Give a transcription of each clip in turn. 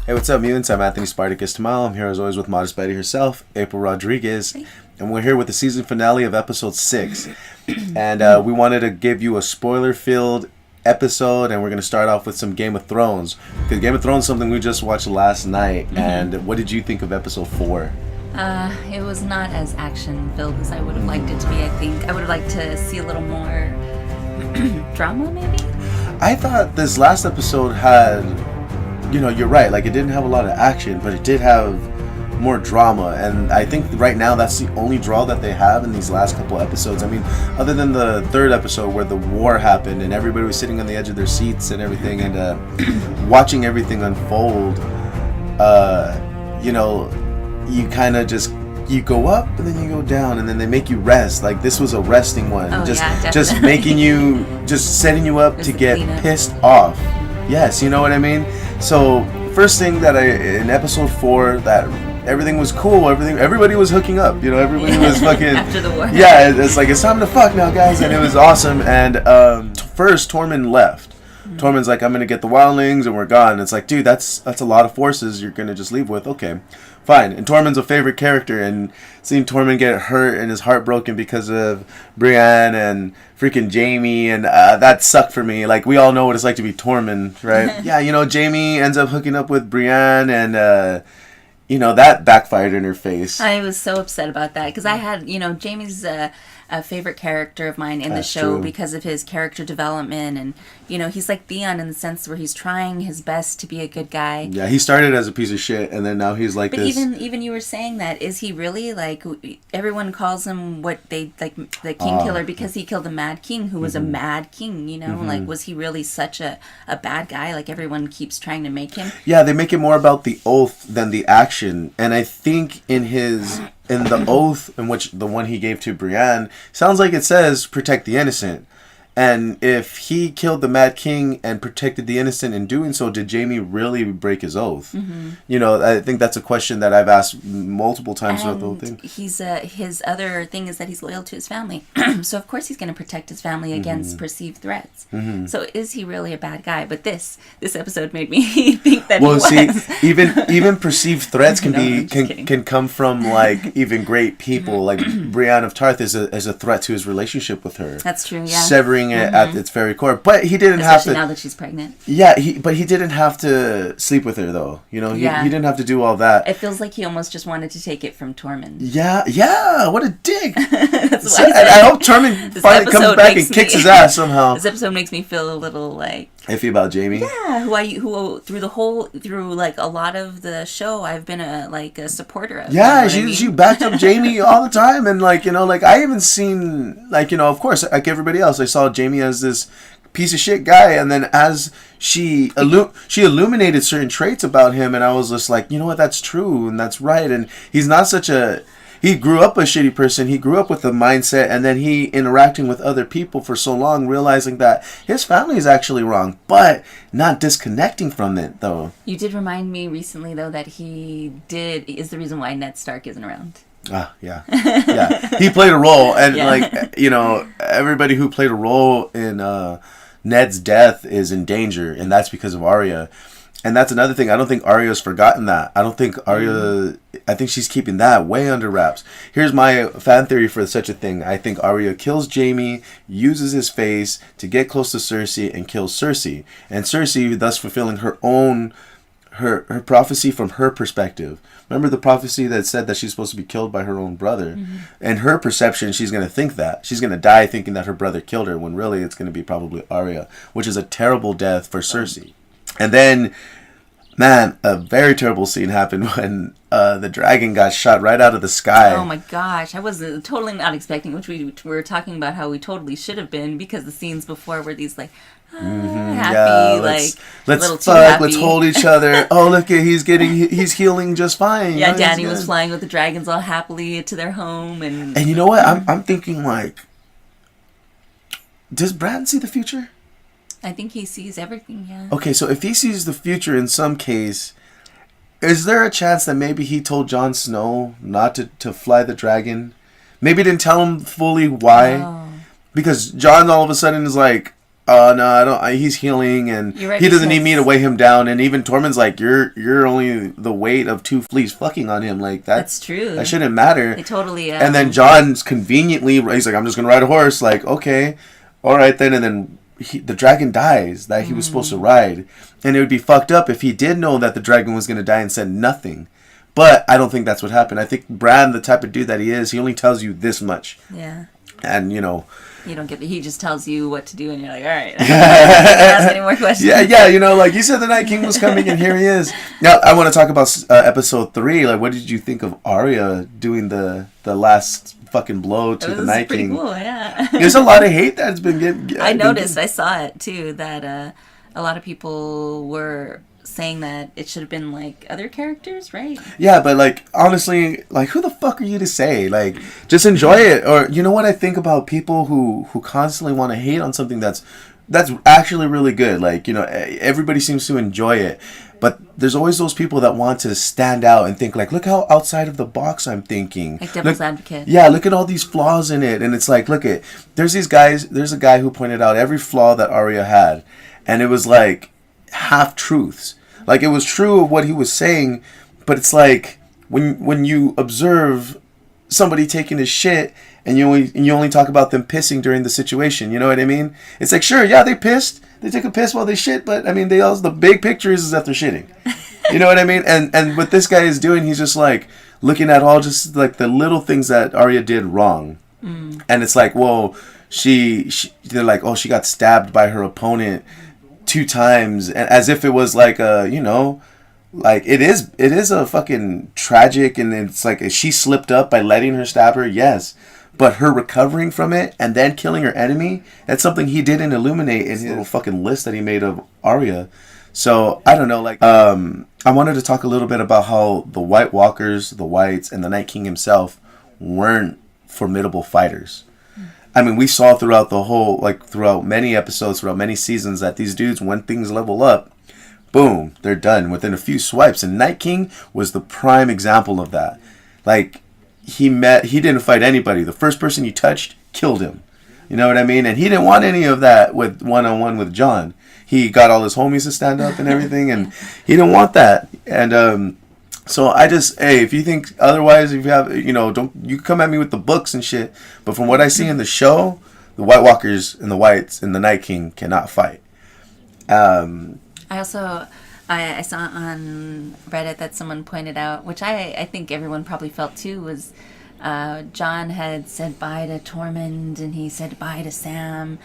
Hey, what's up, mutants? I'm Anthony Spartacus Tamal. I'm here as always with Modest Betty herself, April Rodriguez, and we're here with the season finale of episode 6. And we wanted to give you a spoiler-filled episode, and we're going to start off with some Game of Thrones. Because Game of Thrones is something we just watched last night, and what did you think of episode 4? It was not as action-filled as I would have liked it to be, I think. I would have liked to see a little more drama, maybe? I thought this last episode had... You know, you're right. Like, it didn't have a lot of action, but it did have more drama. And I think right now that's the only draw that they have in these last couple episodes. I mean, other than the third episode where the war happened and everybody was sitting on the edge of their seats and everything and watching everything unfold, you know, you kind of just... You go up and then you go down and then they make you rest. Like, this was a resting one. Oh, just making you... Just setting you up to get pissed off. Yes, you know what I mean? So, first thing that in episode 4, that everything was cool, everybody was hooking up, you know, everybody was fucking... After the war. Yeah, it's like, it's time to fuck now, guys, and it was awesome, and first, Tormund left. Tormund's like, I'm gonna get the wildlings, and we're gone. It's like, dude, that's a lot of forces you're gonna just leave with, okay. Fine, and Tormund's a favorite character, and seeing Tormund get hurt and his heart broken because of Brienne and freaking Jaime, and that sucked for me. Like, we all know what it's like to be Tormund, right? Yeah, you know, Jaime ends up hooking up with Brienne, and you know, that backfired in her face. I was so upset about that, because I had, you know, Jaime's a favorite character of mine in the show because of his character development, and, you know, he's like Theon in the sense where he's trying his best to be a good guy. Yeah, he started as a piece of shit, and then now he's like this. But even you were saying that, is he really, like, everyone calls him what they, like, the King Killer because he killed a Mad King who was a Mad King, you know? Like, was he really such a bad guy like everyone keeps trying to make him? Yeah, they make it more about the oath than the action, and I think in the oath, in which the one he gave to Brienne, sounds like it says protect the innocent. And if he killed the Mad King and protected the innocent in doing so, did Jaime really break his oath? You know, I think that's a question that I've asked multiple times throughout the whole thing. His other thing is that he's loyal to his family. So, of course, he's going to protect his family against perceived threats. So, is he really a bad guy? But this episode made me think that he was. Well, see, even perceived threats can come from, like, even great people. Like, Brienne of Tarth is a threat to his relationship with her. That's true, yeah. Severing it at its very core, but he didn't have to. Especially now that she's pregnant. Yeah, but he didn't have to sleep with her though. You know, he didn't have to do all that. It feels like he almost just wanted to take it from Tormund. Yeah, what a dick! That's and I hope Tormund finally comes back and kicks his ass somehow. This episode makes me feel a little like iffy about Jaime. Yeah, who through like a lot of the show, I've been a supporter of. Yeah, she backed up Jaime all the time, and like, you know, like I haven't seen, like, you know, of course, like everybody else, I saw Jaime as this piece of shit guy, and then as she illuminated certain traits about him, and I was just like, you know what, that's true and that's right, and he's not such a... He grew up a shitty person. He grew up with the mindset, and then he interacting with other people for so long, realizing that his family is actually wrong, but not disconnecting from it, though. You did remind me recently, though, that is the reason why Ned Stark isn't around. Ah, yeah. Yeah. He played a role, and, like, you know, everybody who played a role in Ned's death is in danger, and that's because of Arya. And that's another thing. I don't think Arya's forgotten that. I don't think Arya... I think she's keeping that way under wraps. Here's my fan theory for such a thing. I think Arya kills Jaime, uses his face to get close to Cersei, and kills Cersei. And Cersei thus fulfilling her own... Her prophecy from her perspective. Remember the prophecy that said that she's supposed to be killed by her own brother? And her perception, she's going to think that. She's going to die thinking that her brother killed her, when really it's going to be probably Arya, which is a terrible death for Cersei. And then, man, a very terrible scene happened when the dragon got shot right out of the sky. Oh my gosh, I was totally not expecting, which we were talking about how we totally should have been, because the scenes before were these like, happy, let's little fuck, too happy. let's hold each other. Oh, look, he's healing just fine. Yeah, you know, Dany was flying with the dragons all happily to their home, and you know what? I'm thinking, like, does Bran see the future? I think he sees everything, yeah. Okay, so if he sees the future in some case, is there a chance that maybe he told Jon Snow not to fly the dragon? Maybe didn't tell him fully why? Oh. Because Jon all of a sudden is like, oh no, I don't. He's healing, and right, he doesn't need me to weigh him down. And even Tormund's like, you're only the weight of 2 fleas fucking on him. Like that's true. That shouldn't matter. They totally. And then Jon's conveniently, he's like, I'm just gonna ride a horse. Like, okay, all right then. And then the dragon dies that he was supposed to ride, and it would be fucked up if he did know that the dragon was gonna die and said nothing. But I don't think that's what happened. I think Bran, the type of dude that he is, he only tells you this much. Yeah. And, you don't get he just tells you what to do, and you're like, all right. I don't ask any more questions. Yeah, like you said the Night King was coming, and here he is. Now, I want to talk about episode 3. Like, what did you think of Arya doing the last fucking blow to the Night King? Cool, yeah. There's a lot of hate that's been getting... I noticed, I saw it too, that a lot of people were saying that it should have been like other characters, right? Yeah, but like honestly, like who the fuck are you to say? Like just enjoy it. Or you know what I think about people who constantly want to hate on something that's actually really good. Like, everybody seems to enjoy it. But there's always those people that want to stand out and think like, look how outside of the box I'm thinking. Like devil's advocate. Yeah, look at all these flaws in it. And it's like, there's a guy who pointed out every flaw that Arya had. And it was like half truths. Like, it was true of what he was saying, but it's like when you observe somebody taking his shit and you only talk about them pissing during the situation, you know what I mean? It's like, sure, yeah, they pissed. They took a piss while they shit, but I mean, the big picture is that they're shitting. You know what I mean? And what this guy is doing, he's just like looking at all just like the little things that Arya did wrong. Mm. And it's like, well, they're like, oh, she got stabbed by her opponent 2 times, and as if it was like like it is a fucking tragic, and it's like she slipped up by letting her stab her, yes, but her recovering from it and then killing her enemy, that's something he didn't illuminate in his little fucking list that he made of Arya. So I don't know, like I wanted to talk a little bit about how the White Walkers, the Whites, and the Night King himself weren't formidable fighters. I mean, we saw throughout throughout many episodes, throughout many seasons, that these dudes, when things level up, boom, they're done within a few swipes. And Night King was the prime example of that. Like, he didn't fight anybody. The first person he touched killed him. You know what I mean? And he didn't want any of that with one-on-one with Jon. He got all his homies to stand up and everything, and he didn't want that. And so if you think otherwise, if you have, don't you come at me with the books and shit. But from what I see in the show, the White Walkers and the Whites and the Night King cannot fight. I saw on Reddit that someone pointed out, which I think everyone probably felt too, was Jon had said bye to Tormund and he said bye to Sam.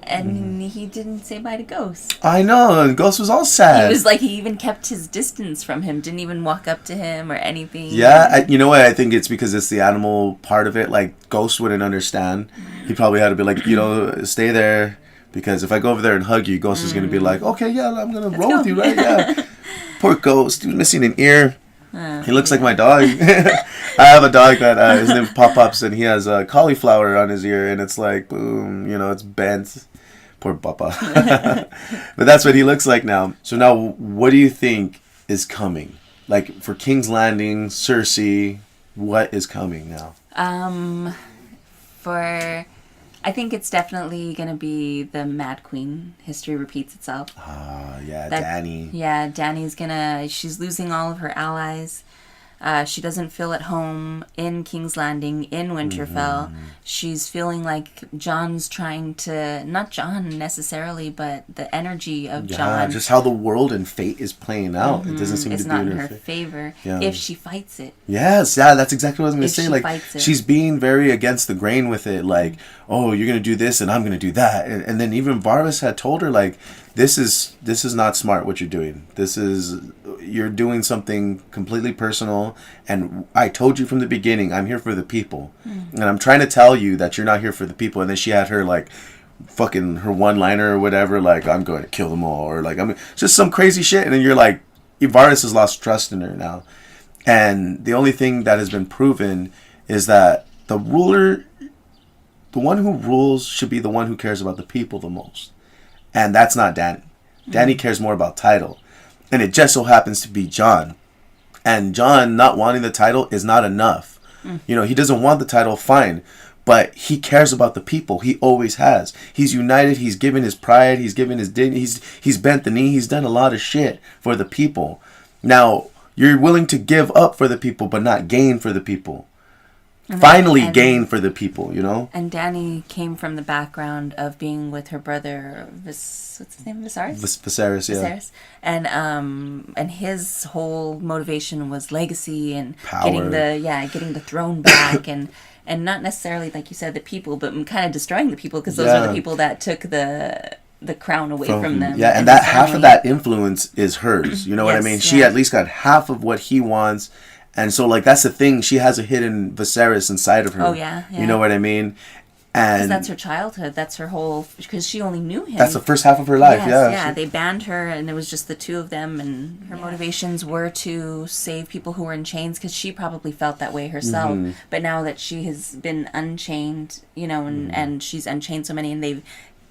And he didn't say bye to Ghost. I know, and Ghost was all sad. He was like, he even kept his distance from him, didn't even walk up to him or anything. Yeah, you know what? I think it's because it's the animal part of it. Like, Ghost wouldn't understand. He probably had to be like, stay there, because if I go over there and hug you, Ghost is going to be like, okay, yeah, I'm going to roll with you, right? Yeah. Poor Ghost, he's missing an ear. He looks like my dog. I have a dog that his name Pop-Pops, and he has a cauliflower on his ear, and it's like, boom, it's bent. Poor Papa. But that's what he looks like now. So now, what do you think is coming? Like, for King's Landing, Cersei, what is coming now? I think it's definitely going to be the Mad Queen. History repeats itself. Yeah, Dany. Yeah, Dany's she's losing all of her allies. She doesn't feel at home in King's Landing, in Winterfell. Mm-hmm. She's feeling like Jon's trying to, not Jon necessarily, but the energy of Jon. Just how the world and fate is playing out. Mm-hmm. It doesn't seem it's to be in her favor if she fights it. Yes, yeah, that's exactly what I was going to say. Like, she's being very against the grain with it. Like, oh, you're going to do this and I'm going to do that. And then even Varys had told her, like, this is not smart what you're doing. You're doing something completely personal, and I told you from the beginning, I'm here for the people. And I'm trying to tell you that you're not here for the people. And then she had her, like, fucking her one-liner or whatever, like, I'm going to kill them all, or like, just some crazy shit. And then you're like, Varys has lost trust in her now. And the only thing that has been proven is that the ruler, the one who rules, should be the one who cares about the people the most. And that's not Dany. Dany cares more about title. And it just so happens to be Jon. And Jon not wanting the title is not enough. He doesn't want the title, fine. But he cares about the people. He always has. He's united. He's given his pride. He's given his dignity. He's bent the knee. He's done a lot of shit for the people. Now, you're willing to give up for the people, but not gain for the people. Finally gain for the people, you know? And Dany came from the background of being with her brother, what's his name? Viserys, yeah. Viserys. And his whole motivation was legacy and power. getting the throne back and not necessarily, like you said, the people, but kind of destroying the people, because those are the people that took the crown away from them. Yeah, and that half of that influence is hers. You know what I mean? She at least got half of what he wants. And so, like, that's the thing. She has a hidden Viserys inside of her. Oh, yeah. You know what I mean? And that's her childhood. That's her whole... Because she only knew him. That's the first half of her life, Yeah, they banned her, and it was just the two of them, and her motivations were to save people who were in chains, because she probably felt that way herself. Mm-hmm. But now that she has been unchained, you know, and she's unchained so many, and they've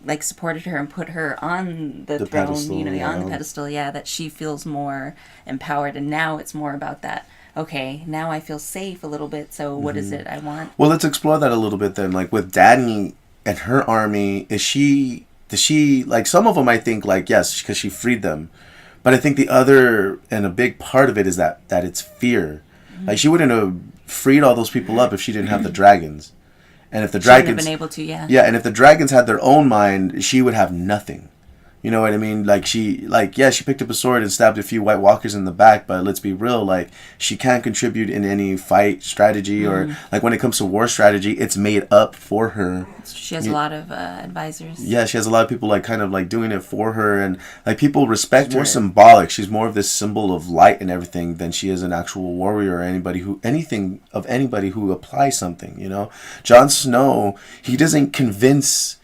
like supported her and put her on the throne, pedestal, you know, on the pedestal, that she feels more empowered, and now it's more about that. Okay, now I feel safe a little bit, so what is it I want? Well, let's explore that a little bit then. Like, with Dany and her army, does she, like, some of them I think, like, yes, because she freed them. But I think the other, and a big part of it is that it's fear. Mm-hmm. Like, she wouldn't have freed all those people up if she didn't have the dragons. And if the dragons... She wouldn't have been able to, Yeah, and if the dragons had their own mind, she would have nothing. You know what I mean? Like, she picked up a sword and stabbed a few White Walkers in the back, but let's be real, like, she can't contribute in any fight strategy or, like, when it comes to war strategy, it's made up for her. She has a lot of advisors. Yeah, she has a lot of people, like, kind of, like, doing it for her, and, like, people respect her. More symbolic. She's more of this symbol of light and everything than she is an actual warrior or anybody who applies something, you know? Jon Snow, he doesn't convince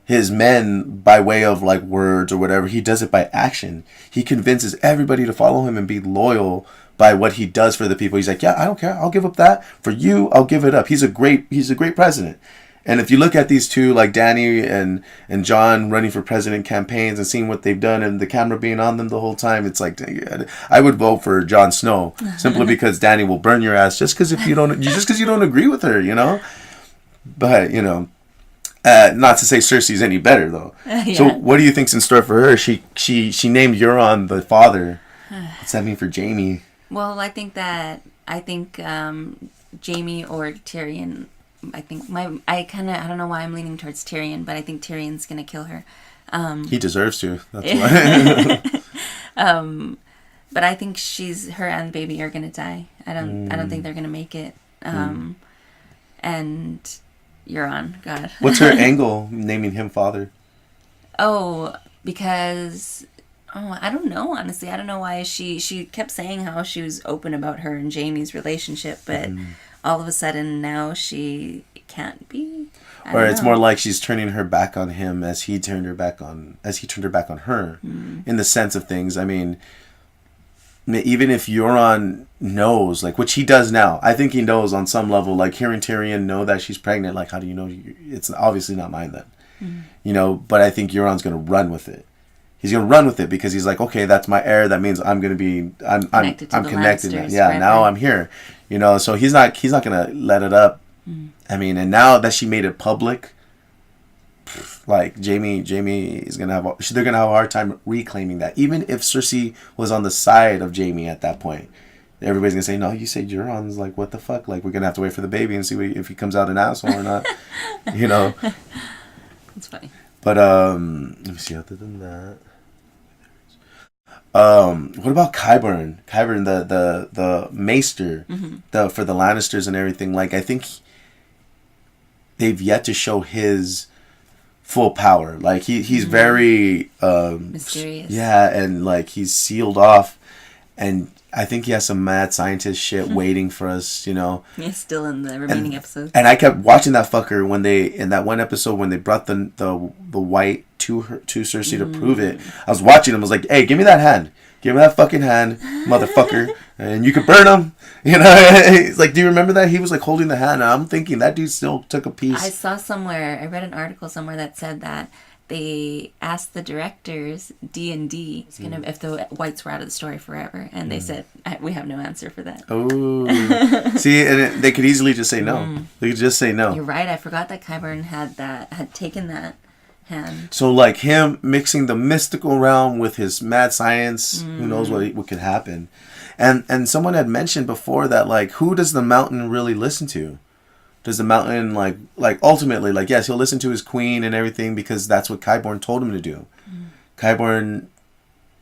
his men by way of like words or whatever. He does it by action. He convinces everybody to follow him and be loyal by what he does for the people. He's like, yeah, I don't care. I'll give up that for you. I'll give it up. He's a great president. And if you look at these two, like Dany and Jon running for president campaigns and seeing what they've done and the camera being on them the whole time, it's like, I would vote for Jon Snow simply because Dany will burn your ass just because you don't agree with her, you know. But you know. Not to say Cersei's any better though. So what do you think's in store for her? She named Euron the father. What's that mean for Jaime? Well, I think Jaime or Tyrion. I don't know why I'm leaning towards Tyrion, but I think Tyrion's gonna kill her. He deserves to. That's why. But I think her and the baby are gonna die. I don't think they're gonna make it. And Euron, God. What's her angle naming him father? Oh, because I don't know, honestly. I don't know why she kept saying how she was open about her and Jaime's relationship, but all of a sudden now she can't be. Or it's more like she's turning her back on him as he turned her back on her. In the sense of things, I mean, even if Euron knows, like, which he does now, I think he knows on some level, like, hearing Tyrion know that she's pregnant, like, how do you know? It's obviously not mine then. You know, but I think Euron's going to run with it. He's going to run with it because he's like, okay, that's my heir. That means I'm going to be, I'm connected. Yeah, forever. Now I'm here. You know, so he's not going to let it up. I mean, and now that she made it public, like Jaime is gonna they're gonna have a hard time reclaiming that. Even if Cersei was on the side of Jaime at that point, everybody's gonna say, "No, you say Euron's like what the fuck?" Like we're gonna have to wait for the baby and see if he comes out an asshole or not. You know, that's funny. But let me see. Other than that, what about Qyburn? Qyburn, the Maester, for the Lannisters and everything. Like I think they've yet to show his full power. Like he's very mysterious. Yeah, and like he's sealed off, and I think he has some mad scientist shit waiting for us. You know, he's still in the remaining episodes. And I kept watching that fucker when in that one episode when they brought the white to Cersei to prove it. I was watching him. I was like, hey, give me that hand. Give me that fucking hand, motherfucker, and you could burn him. You know, it's like, do you remember that? He was like holding the hand, and I'm thinking that dude still took a piece. I read an article somewhere that said that they asked the directors, D&D, if the whites were out of the story forever, and they said, we have no answer for that. Oh, see, and they could easily just say no. They could just say no. You're right. I forgot that Qyburn had taken that hand. So, like, him mixing the mystical realm with his mad science, who knows what could happen. And someone had mentioned before that, like, who does the Mountain really listen to? Does the Mountain, like ultimately, like, yes, he'll listen to his queen and everything because that's what Qyburn told him to do. Qyburn,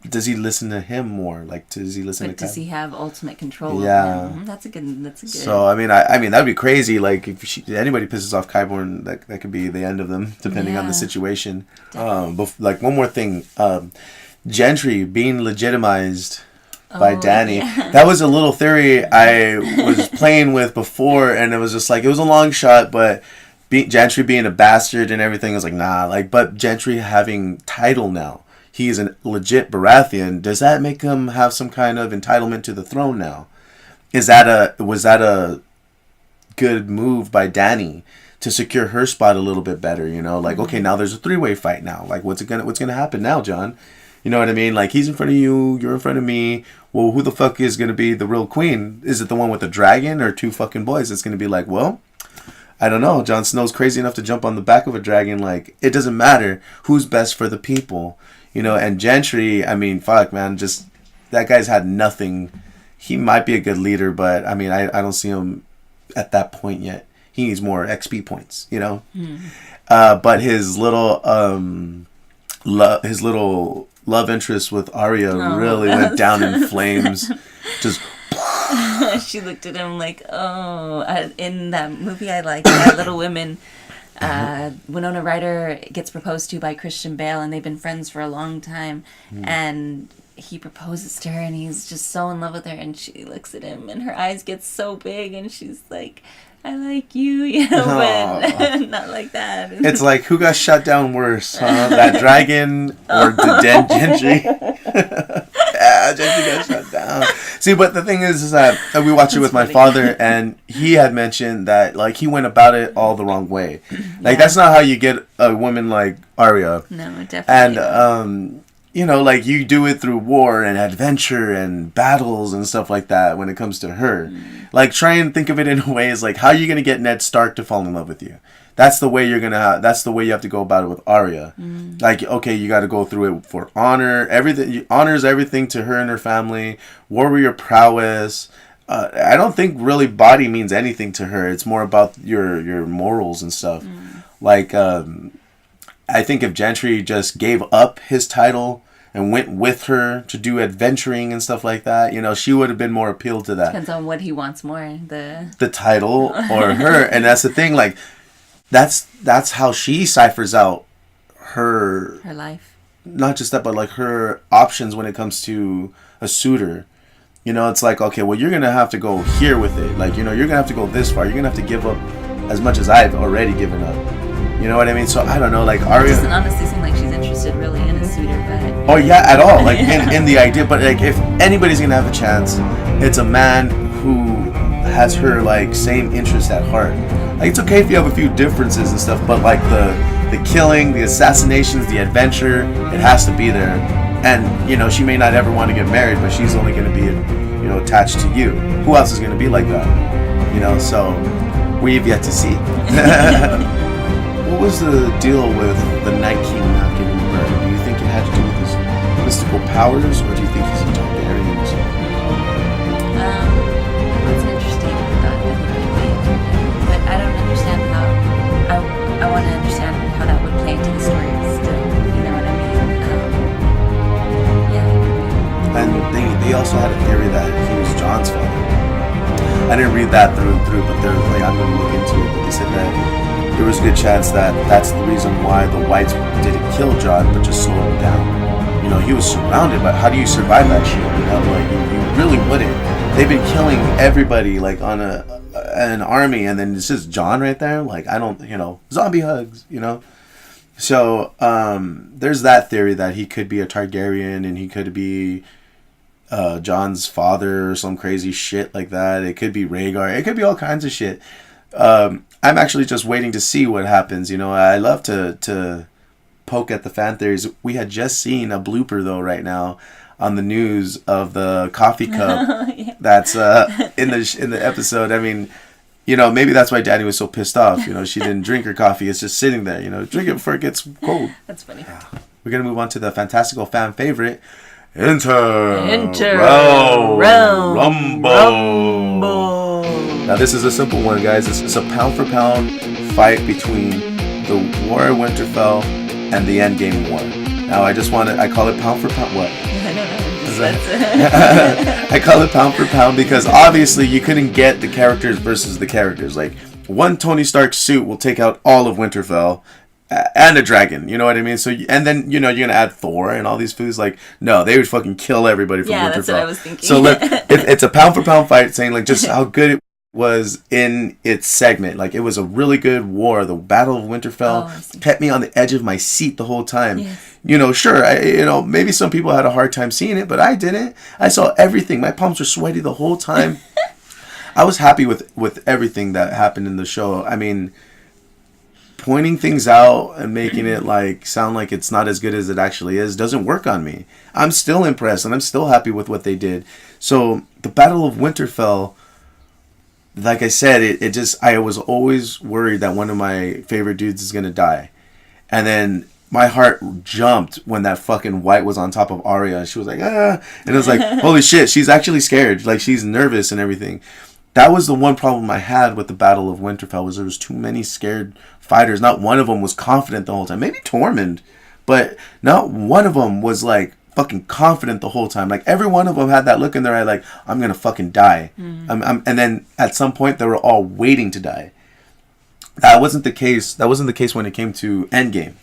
does he listen to him more? Like, does he listen to Qyburn? Does he have ultimate control yeah. over him? That's a good... So, I mean, that'd be crazy. Like, if anybody pisses off Qyburn, that could be the end of them, depending on the situation. Like, one more thing. Gentry being legitimized by Dany. Yeah. That was a little theory I was playing with before, and it was just like, it was a long shot, but Gentry being a bastard and everything, I was like, nah. Like, but Gentry having title now. He's a legit Baratheon. Does that make him have some kind of entitlement to the throne now? Was that a good move by Dany to secure her spot a little bit better? You know, like, okay, now there's a 3-way fight now. Like, what's gonna happen now, Jon? You know what I mean? Like, he's in front of you, you're in front of me. Well, who the fuck is going to be the real queen? Is it the one with the dragon or 2 fucking boys? It's going to be like, well, I don't know. Jon Snow's crazy enough to jump on the back of a dragon. Like, it doesn't matter who's best for the people. You know, and Gentry, I mean, fuck, man. Just, that guy's had nothing. He might be a good leader, but, I mean, I don't see him at that point yet. He needs more XP points, you know? But his little love interest with Arya really went down in flames. Just she looked at him like, in that movie I like, Little Women, Winona Ryder gets proposed to by Christian Bale, and they've been friends for a long time, and he proposes to her, and he's just so in love with her, and she looks at him, and her eyes get so big, and she's like, I like you, you know, but not like that. It's like, who got shot down worse, huh? That dragon or the Gentry? Yeah, Gentry got shot down. See, but the thing is that we watched it with my father, and he had mentioned that, like, he went about it all the wrong way. Like, that's not how you get a woman like Arya. No, definitely. And, you know, like, you do it through war and adventure and battles and stuff like that when it comes to her. Like, try and think of it in a way as, like, how are you going to get Ned Stark to fall in love with you? That's the way that's the way you have to go about it with Arya. Like, okay, you got to go through it for honor. Everything, honors everything to her and her family. Warrior prowess. I don't think really body means anything to her. It's more about your morals and stuff. Like, I think if Gentry just gave up his title and went with her to do adventuring and stuff like that, you know, she would have been more appealed to that. Depends on what he wants more, the title or her. And that's the thing, like, that's how she ciphers out her life. Not just that, but like her options when it comes to a suitor. You know, it's like, okay, well, you're gonna have to go here with it. Like, you know, you're gonna have to go this far. You're gonna have to give up as much as I've already given up. You know what I mean? So I don't know, like, Arya. It doesn't honestly seem like she's interested really in a suitor, but. Oh yeah, at all. Like in the idea, but like if anybody's gonna have a chance, it's a man who has her like same interest at heart. Like, it's okay if you have a few differences and stuff, but like the killing, the assassinations, the adventure, it has to be there. And you know, she may not ever want to get married, but she's only gonna be, you know, attached to you. Who else is gonna be like that? You know, so we've yet to see. What was the deal with the Night King not getting burned? Do you think it had to do with his mystical powers, or do you think he's a Targaryen or something? It's an interesting thought that he could be, but I don't understand how. I want to understand how that would play into the story still. You know what I mean? Yeah. And they also had a theory that he was Jon's father. I didn't read that through and through, but they're like, I'm going to look into it. But they said that there was a good chance that that's the reason why the Whites didn't kill Jon, but just slowed him down. You know, he was surrounded, but how do you survive that shit? You know, like, you really wouldn't. They've been killing everybody, like, on an army, and then it's just Jon right there. Like, I don't, you know, zombie hugs, you know? So, there's that theory that he could be a Targaryen, and he could be Jon's father or some crazy shit like that. It could be Rhaegar. It could be all kinds of shit. I'm actually just waiting to see what happens. You know, I love to poke at the fan theories. We had just seen a blooper though right now on the news of the coffee cup that's in the episode. I mean, maybe that's why Daddy was so pissed off. She didn't drink her coffee. It's just sitting there. Drink it before it gets cold. That's funny. Yeah. We're gonna move on to the fantastical fan favorite, Rumble. Now this is a simple one, guys. It's a pound for pound fight between the War of Winterfell and the Endgame War. Now I call it pound for pound. What? I call it pound for pound because obviously you couldn't get the characters versus the characters. Like, one Tony Stark suit will take out all of Winterfell and a dragon. You know what I mean? So, and then, you're going to add Thor and all these foods. Like, no, they would fucking kill everybody from Winterfell. Yeah, that's what I was thinking. So look, it's a pound for pound fight saying like just how good it was in its segment. Like, it was a really good war. The Battle of Winterfell kept me on the edge of my seat the whole time. Yes. Sure, maybe some people had a hard time seeing it, but I didn't. I saw everything. My palms were sweaty the whole time. I was happy with everything that happened in the show. I mean, pointing things out and making it like sound like it's not as good as it actually is doesn't work on me. I'm still impressed and I'm still happy with what they did. So the Battle of Winterfell, like I said, I was always worried that one of my favorite dudes is gonna die. And then my heart jumped when that fucking White was on top of Arya. She was like, ah. And it was like, holy shit, she's actually scared. Like, she's nervous and everything. That was the one problem I had with the Battle of Winterfell, was there was too many scared fighters. Not one of them was confident the whole time. Maybe Tormund, but not one of them was like fucking confident the whole time. Like, every one of them had that look in their eye like, I'm gonna fucking die. And then at some point they were all waiting to die. That wasn't the case. That wasn't the case when it came to Endgame.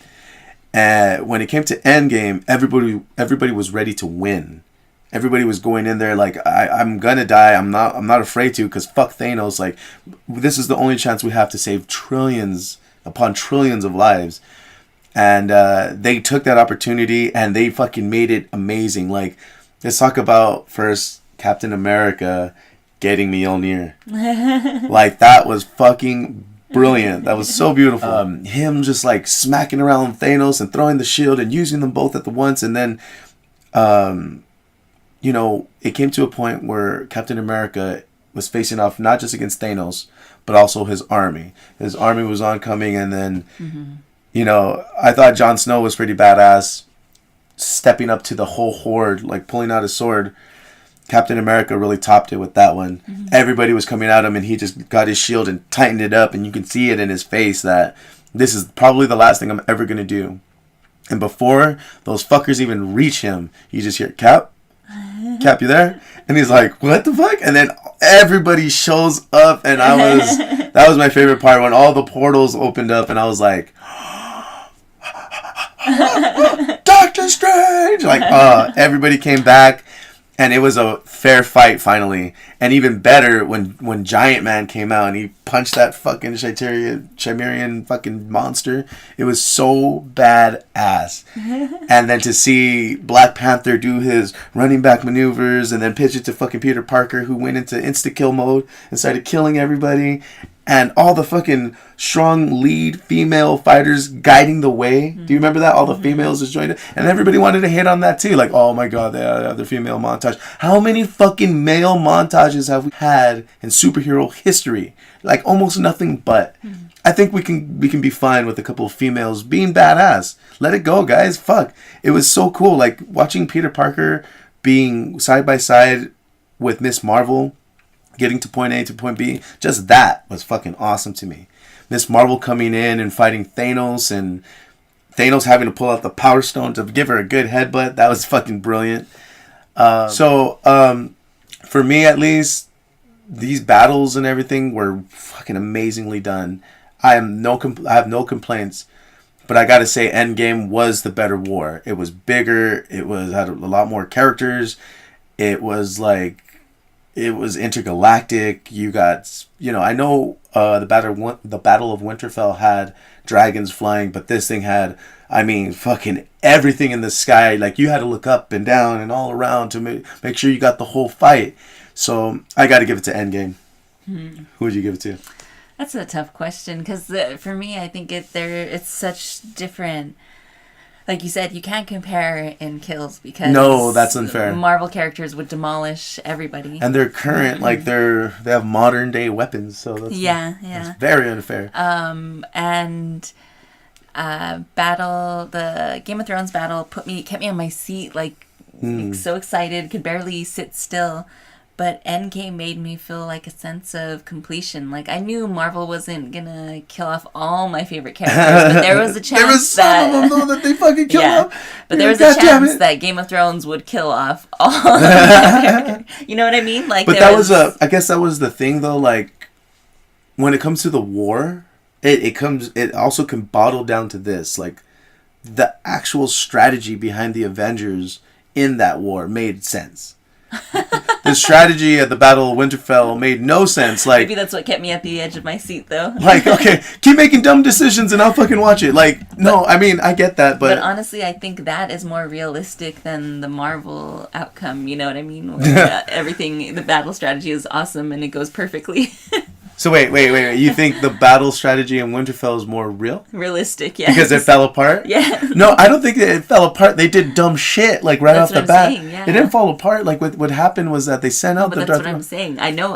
When it came to Endgame, everybody was ready to win. Everybody was going in there like, I'm gonna die. I'm not afraid to, because fuck Thanos. Like, this is the only chance we have to save trillions upon trillions of lives. And they took that opportunity and they fucking made it amazing. Like, let's talk about first Captain America getting Mjolnir. Like, that was fucking brilliant. That was so beautiful. Him just like smacking around Thanos and throwing the shield and using them both at the once. And then, it came to a point where Captain America was facing off not just against Thanos, but also his army. His army was oncoming, and then, I thought Jon Snow was pretty badass, stepping up to the whole horde, like pulling out his sword. Captain America really topped it with that one. Everybody was coming at him, and he just got his shield and tightened it up, and you can see it in his face that this is probably the last thing I'm ever going to do. And before those fuckers even reach him, you just hear, Cap, you there? And he's like, what the fuck? And then everybody shows up, and that was my favorite part, when all the portals opened up, and I was like, Doctor Strange! Like, everybody came back. And it was a fair fight finally. And even better when Giant Man came out and he punched that fucking Chimerian fucking monster. It was so badass. And then to see Black Panther do his running back maneuvers and then pitch it to fucking Peter Parker, who went into insta-kill mode and started killing everybody. And all the fucking strong lead female fighters guiding the way. Do you remember that? All the females just joined it. And everybody wanted to hit on that too. Like, oh my god, they have their female montage. How many fucking male montages have we had in superhero history? Like, almost nothing but. I think we can be fine with a couple of females being badass. Let it go, guys. Fuck. It was so cool. Like, watching Peter Parker being side by side with Miss Marvel, getting to point A to point B, just that was fucking awesome to me. Miss Marvel coming in and fighting Thanos, and Thanos having to pull out the Power Stone to give her a good headbutt. That was fucking brilliant. For me at least, these battles and everything were fucking amazingly done. I have no complaints, but I gotta say, Endgame was the better war. It was bigger. It had a lot more characters. It was intergalactic. You got, I know the Battle of Winterfell had dragons flying, but this thing had, fucking everything in the sky. Like, you had to look up and down and all around to make sure you got the whole fight. So I got to give it to Endgame. Who would you give it to? That's a tough question, because for me, I think it's such different like you said, you can't compare in kills because no, that's unfair. Marvel characters would demolish everybody, and they're current, like they have modern day weapons, so that's that's very unfair. And the Game of Thrones battle kept me on my seat, like so excited, could barely sit still. But Endgame made me feel like a sense of completion. Like, I knew Marvel wasn't gonna kill off all my favorite characters, but there was a chance there was some of them, though, that they fucking killed off. But there was a chance that Game of Thrones would kill off all of my You know what I mean? Like, but I guess that was the thing, though, like, when it comes to the war, it also can bottle down to this. Like, the actual strategy behind the Avengers in that war made sense. The strategy at the Battle of Winterfell made no sense. Like, maybe that's what kept me at the edge of my seat, though. Like, okay, keep making dumb decisions and I'll fucking watch it. Like, no, I mean, I get that, but honestly, I think that is more realistic than the Marvel outcome. You know what I mean? Where, everything, the battle strategy is awesome and it goes perfectly. So wait. You think the battle strategy in Winterfell is more realistic, yeah. Because it fell apart? Yeah. No, I don't think it fell apart. They did dumb shit, like, right off the bat. Saying, yeah. It didn't fall apart. Like, what happened was that they sent out that's what I'm saying. I know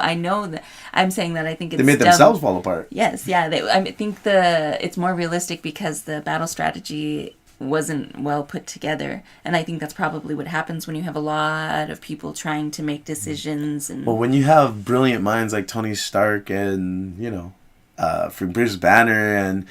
that. I'm saying that I think it's they made themselves fall apart. Yes, yeah. I think it's more realistic because the battle strategy wasn't well put together, and I think that's probably what happens when you have a lot of people trying to make decisions. And well, when you have brilliant minds like Tony Stark and from Bruce Banner and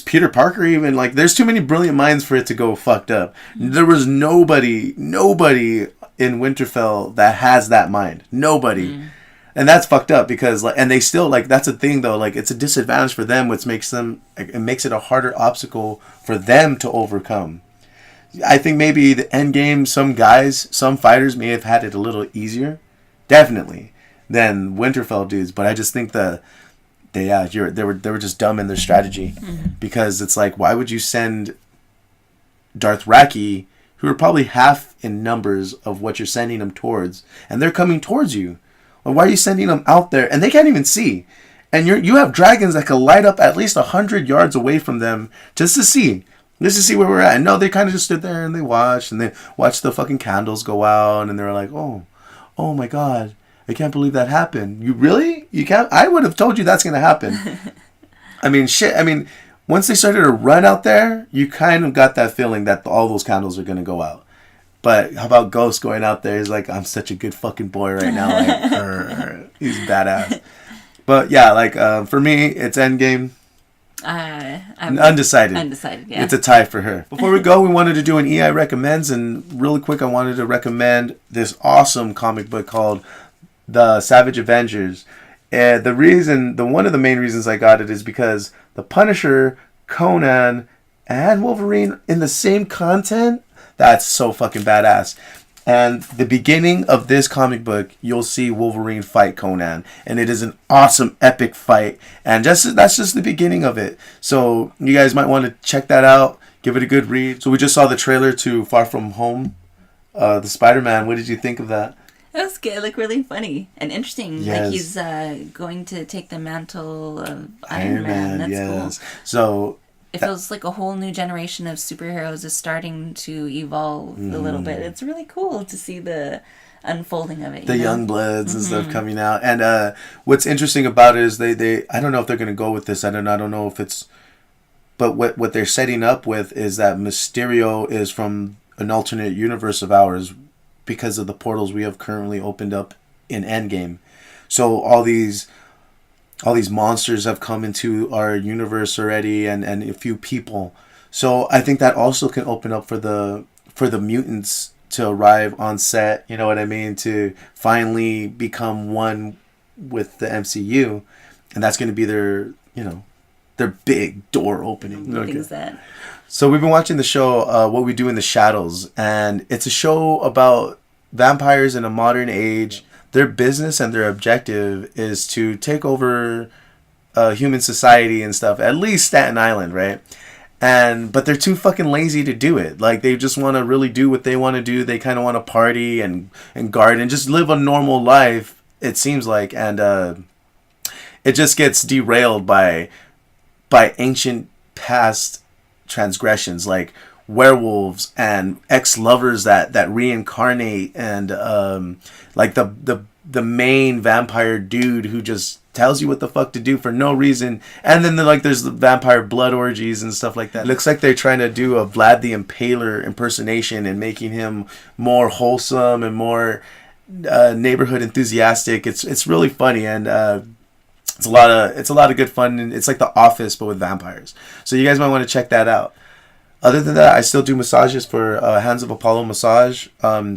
Peter Parker, even, like, there's too many brilliant minds for it to go fucked up. There was nobody in Winterfell that has that mind. Nobody. And that's fucked up because, like, and they still, like, that's a thing, though, like, it's a disadvantage for them, which makes it a harder obstacle for them to overcome. I think maybe the end game, some fighters may have had it a little easier, definitely, than Winterfell dudes, but I just think they were just dumb in their strategy, because it's like, why would you send Dothraki, who are probably half in numbers of what you're sending them towards, and they're coming towards you? Well, why are you sending them out there? And they can't even see. And you have dragons that can light up at least 100 yards away from them just to see where we're at. And no, they kind of just stood there and they watched the fucking candles go out, and they were like, oh my God, I can't believe that happened. You really? You can't? I would have told you that's going to happen. I mean, shit. I mean, once they started to run out there, you kind of got that feeling that all those candles are going to go out. But how about Ghost going out there? He's like, I'm such a good fucking boy right now. Like, he's badass. But yeah, like, for me, it's Endgame. I'm undecided. Undecided, yeah. It's a tie for her. Before we go, we wanted to do an EI recommends, and really quick, I wanted to recommend this awesome comic book called The Savage Avengers. And one of the main reasons I got it is because the Punisher, Conan, and Wolverine in the same content. That's so fucking badass. And the beginning of this comic book, you'll see Wolverine fight Conan. And it is an awesome, epic fight. And that's just the beginning of it. So you guys might want to check that out. Give it a good read. So we just saw the trailer to Far From Home, the Spider-Man. What did you think of that? That was good, like, really funny and interesting. Yes. Like, he's going to take the mantle of Iron Man. That's cool. So it feels like a whole new generation of superheroes is starting to evolve a little bit. It's really cool to see the unfolding of it. The young bloods and stuff coming out. And what's interesting about it is they I don't know if they're going to go with this. I don't know if it's... But what they're setting up with is that Mysterio is from an alternate universe of ours because of the portals we have currently opened up in Endgame. So all these monsters have come into our universe already, and a few people. So I think that also can open up for the mutants to arrive on set, you know what I mean, to finally become one with the MCU, and that's going to be their big door opening. What is that? So we've been watching the show What We Do in the Shadows, and it's a show about vampires in a modern age. Their business and their objective is to take over human society and stuff, at least Staten Island, right? But they're too fucking lazy to do it. Like, they just want to really do what they want to do. They kind of want to party and garden, just live a normal life, it seems like. And it just gets derailed by ancient past transgressions. Like, werewolves and ex-lovers that reincarnate, and like the main vampire dude who just tells you what the fuck to do for no reason, and then there's the vampire blood orgies and stuff like that. It looks like they're trying to do a Vlad the Impaler impersonation and making him more wholesome and more neighborhood enthusiastic. It's really funny, and it's a lot of good fun, and it's like The Office but with vampires. So you guys might want to check that out. Other than that, I still do massages for Hands of Apollo Massage.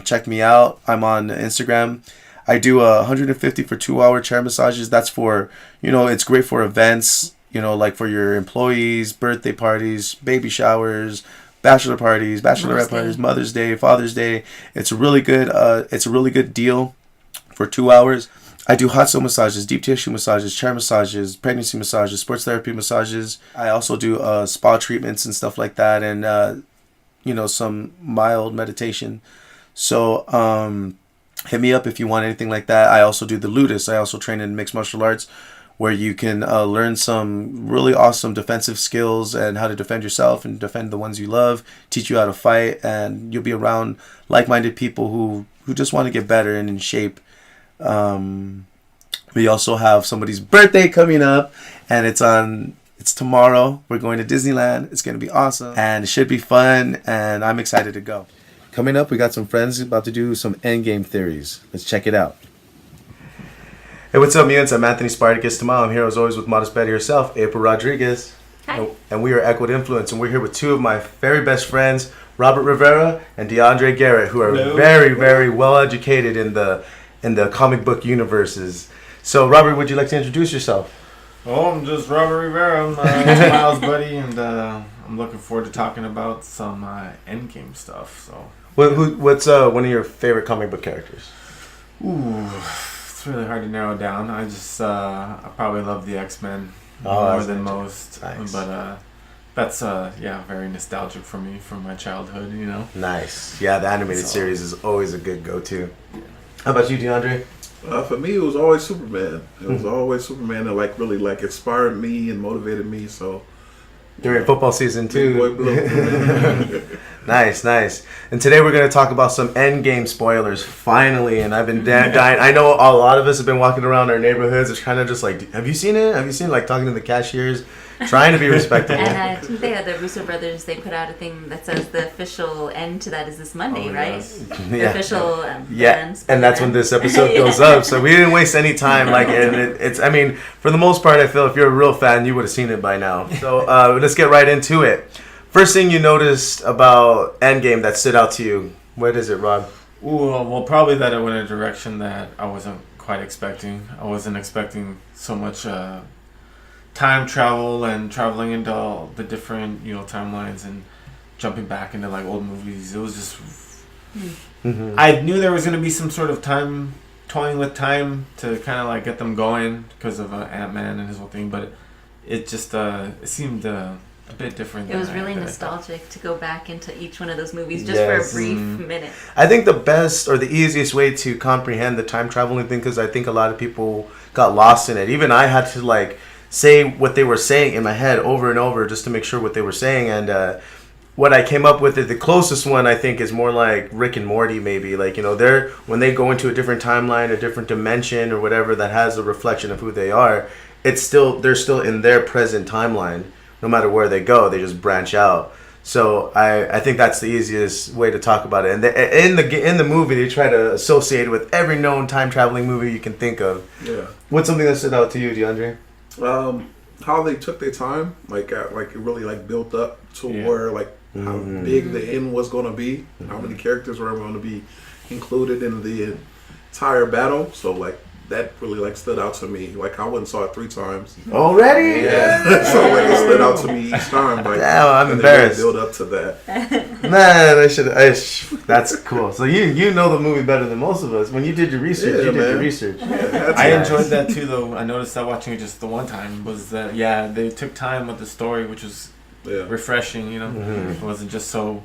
Check me out. I'm on Instagram. I do 150 for 2-hour chair massages. That's for, it's great for events, like for your employees, birthday parties, baby showers, bachelor parties, bachelorette parties, Mother's Day, Father's Day. It's a really good deal for 2 hours. I do hot stone massages, deep tissue massages, chair massages, pregnancy massages, sports therapy massages. I also do spa treatments and stuff like that, and some mild meditation. So hit me up if you want anything like that. I also do the Ludus. I also train in mixed martial arts, where you can learn some really awesome defensive skills and how to defend yourself and defend the ones you love, teach you how to fight, and you'll be around like-minded people who just want to get better and in shape. We also have somebody's birthday coming up, and it's tomorrow. We're going to Disneyland. It's going to be awesome, and it should be fun, and I'm excited to go. Coming up, we got some friends about to do some endgame theories. Let's check it out. Hey, what's up, mutants? I'm Anthony Spartacus Tamal. I'm here as always with Modest Betty herself, April Rodriguez. Hi. And we are Equid Influence, and we're here with two of my very best friends, Robert Rivera and Deandre Garrett, who are very, very well educated in the comic book universes. So, Robert, would you like to introduce yourself? Oh, I'm just Robert Rivera. I'm Miles' buddy, and I'm looking forward to talking about some endgame stuff. So, what's one of your favorite comic book characters? Ooh, it's really hard to narrow down. I probably love the X-Men more than most. Nice. But that's very nostalgic for me from my childhood. Nice. Yeah, the animated series is always a good go-to. How about you, DeAndre? For me, it was always Superman. It was always Superman that really inspired me and motivated me. So during football season too. Nice. And today we're going to talk about some endgame spoilers, finally. And I've been dying. I know a lot of us have been walking around our neighborhoods. It's kind of just like, have you seen it? Have you seen talking to the cashiers, trying to be respectful. And I think the Russo brothers, they put out a thing that says the official end to that is this Monday, right? Yes. The official and that's when this episode goes up. So we didn't waste any time. For the most part, I feel if you're a real fan, you would have seen it by now. So let's get right into it. First thing you noticed about Endgame that stood out to you, what is it, Rob? Ooh, well, probably that it went in a direction that I wasn't quite expecting. I wasn't expecting so much time travel and traveling into all the different timelines and jumping back into old movies. It was just I knew there was going to be some sort of time toying with time to kind of get them going because of Ant-Man and his whole thing, but it just it seemed a bit different. It was really nostalgic to go back into each one of those movies just for a brief minute. I think the best or the easiest way to comprehend the time traveling thing, because I think a lot of people got lost in it. Even I had to say what they were saying in my head over and over just to make sure what they were saying. And what I came up with, the closest one I think is more like Rick and Morty, maybe. They're when they go into a different timeline, a different dimension or whatever that has a reflection of who they are, they're still in their present timeline. No matter where they go, they just branch out. So I think that's the easiest way to talk about it. And in the movie, they try to associate it with every known time traveling movie you can think of. Yeah. What's something that stood out to you, DeAndre? How they took their time, it really built up to where how big the end was going to be, how many characters were going to be included in the entire battle. So that really stood out to me. I went and saw it 3 times already. Yeah. So it stood out to me each time. Damn, I'm embarrassed. Build up to that. Man, that's cool. So you know the movie better than most of us. When you did your research, did your research. Yeah, I enjoyed that too, though. I noticed that watching it just the one time was that they took time with the story, which was refreshing. It wasn't just so.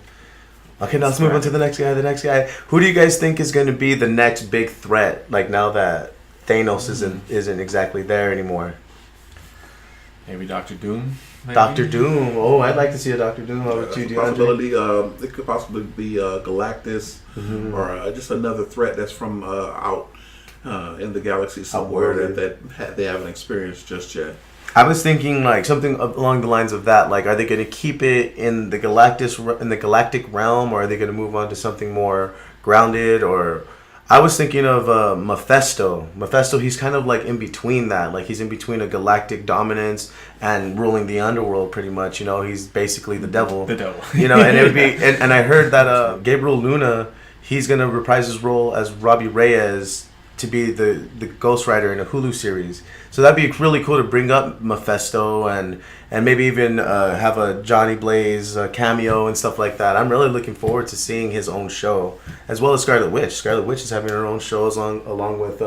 Okay, now let's move on to the next guy. Who do you guys think is going to be the next big threat? Now that Thanos isn't exactly there anymore. Maybe Dr. Doom. maybe. Doctor Doom. Oh, I'd like to see a Doctor Doom. How about you, Deandre? Possibility. It could possibly be Galactus, or just another threat that's from out in the galaxy somewhere that they haven't experienced just yet. I was thinking like something along the lines of that. Like, are they going to keep it in the galactic realm, or are they going to move on to something more grounded? Or I was thinking of Mephisto. Mephisto, he's kind of like in between that. Like, he's in between a galactic dominance and ruling the underworld, pretty much. You know, he's basically the devil. The devil. You know, and it would be. And I heard that Gabriel Luna, he's going to reprise his role as Robbie Reyes to be the Ghost Rider in a Hulu series. So that'd be really cool to bring up Mephisto and maybe even have a Johnny Blaze cameo and stuff like that. I'm really looking forward to seeing his own show, as well as Scarlet Witch. Scarlet Witch is having her own shows along with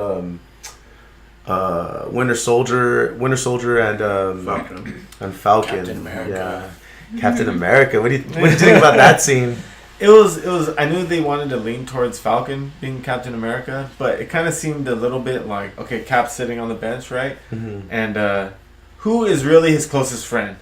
Winter Soldier and Falcon. Captain America. Yeah. Captain America. What do you think about that scene? It was. I knew they wanted to lean towards Falcon being Captain America, but it kind of seemed a little bit like, okay, Cap's sitting on the bench, right? Mm-hmm. And who is really his closest friend?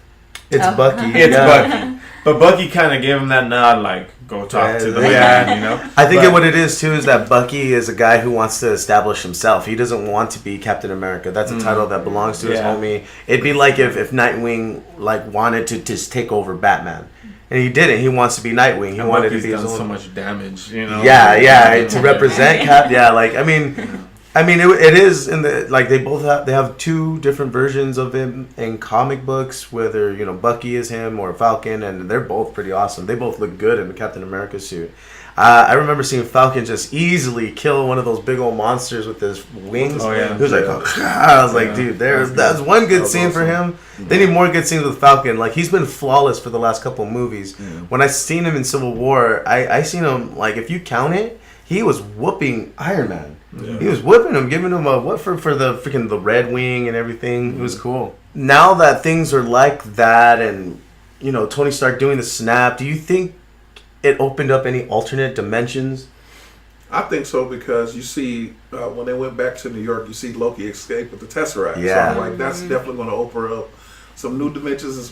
It's Bucky. It's Bucky. But Bucky kind of gave him that nod, like, go talk to the man, you know? I think what it is, too, is that Bucky is a guy who wants to establish himself. He doesn't want to be Captain America. That's a title that belongs to his homie. It'd be like if Nightwing, like, wanted to just take over Batman. And he didn't. He wants to be Nightwing. He wanted to be his own. So much damage, you know. Yeah, to represent Cap. Yeah, like I mean, it is in the like they have two different versions of him in comic books. Whether Bucky is him or Falcon, and they're both pretty awesome. They both look good in the Captain America suit. I remember seeing Falcon just easily kill one of those big old monsters with his wings. Oh yeah, he was like, I was like, dude, that's one good scene for him. They need more good scenes with Falcon. Like, he's been flawless for the last couple of movies. When I seen him in Civil War, I seen him, like, if you count it, he was whooping Iron Man. He was whipping him, giving him a what for the freaking the Red Wing and everything. It was cool. Now that things are like that, and Tony Stark doing the snap, do you think it opened up any alternate dimensions? I think so, because you see when they went back to New York, you see Loki escape with the Tesseract. Yeah. So I'm like, that's definitely going to open up some new dimensions and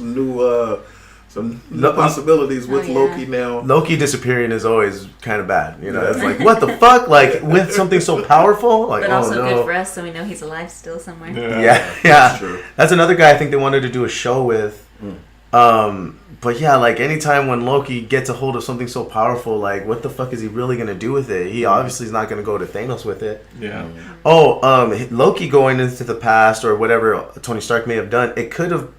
some new possibilities with Loki now. Loki disappearing is always kind of bad. It's like, what the fuck? Like, with something so powerful? Like, but also good for us, so we know he's alive still somewhere. Yeah. That's true. That's another guy I think they wanted to do a show with. But yeah, like anytime when Loki gets a hold of something so powerful, like what the fuck is he really going to do with it? He obviously is not going to go to Thanos with it. Yeah. Loki going into the past or whatever Tony Stark may have done, it could have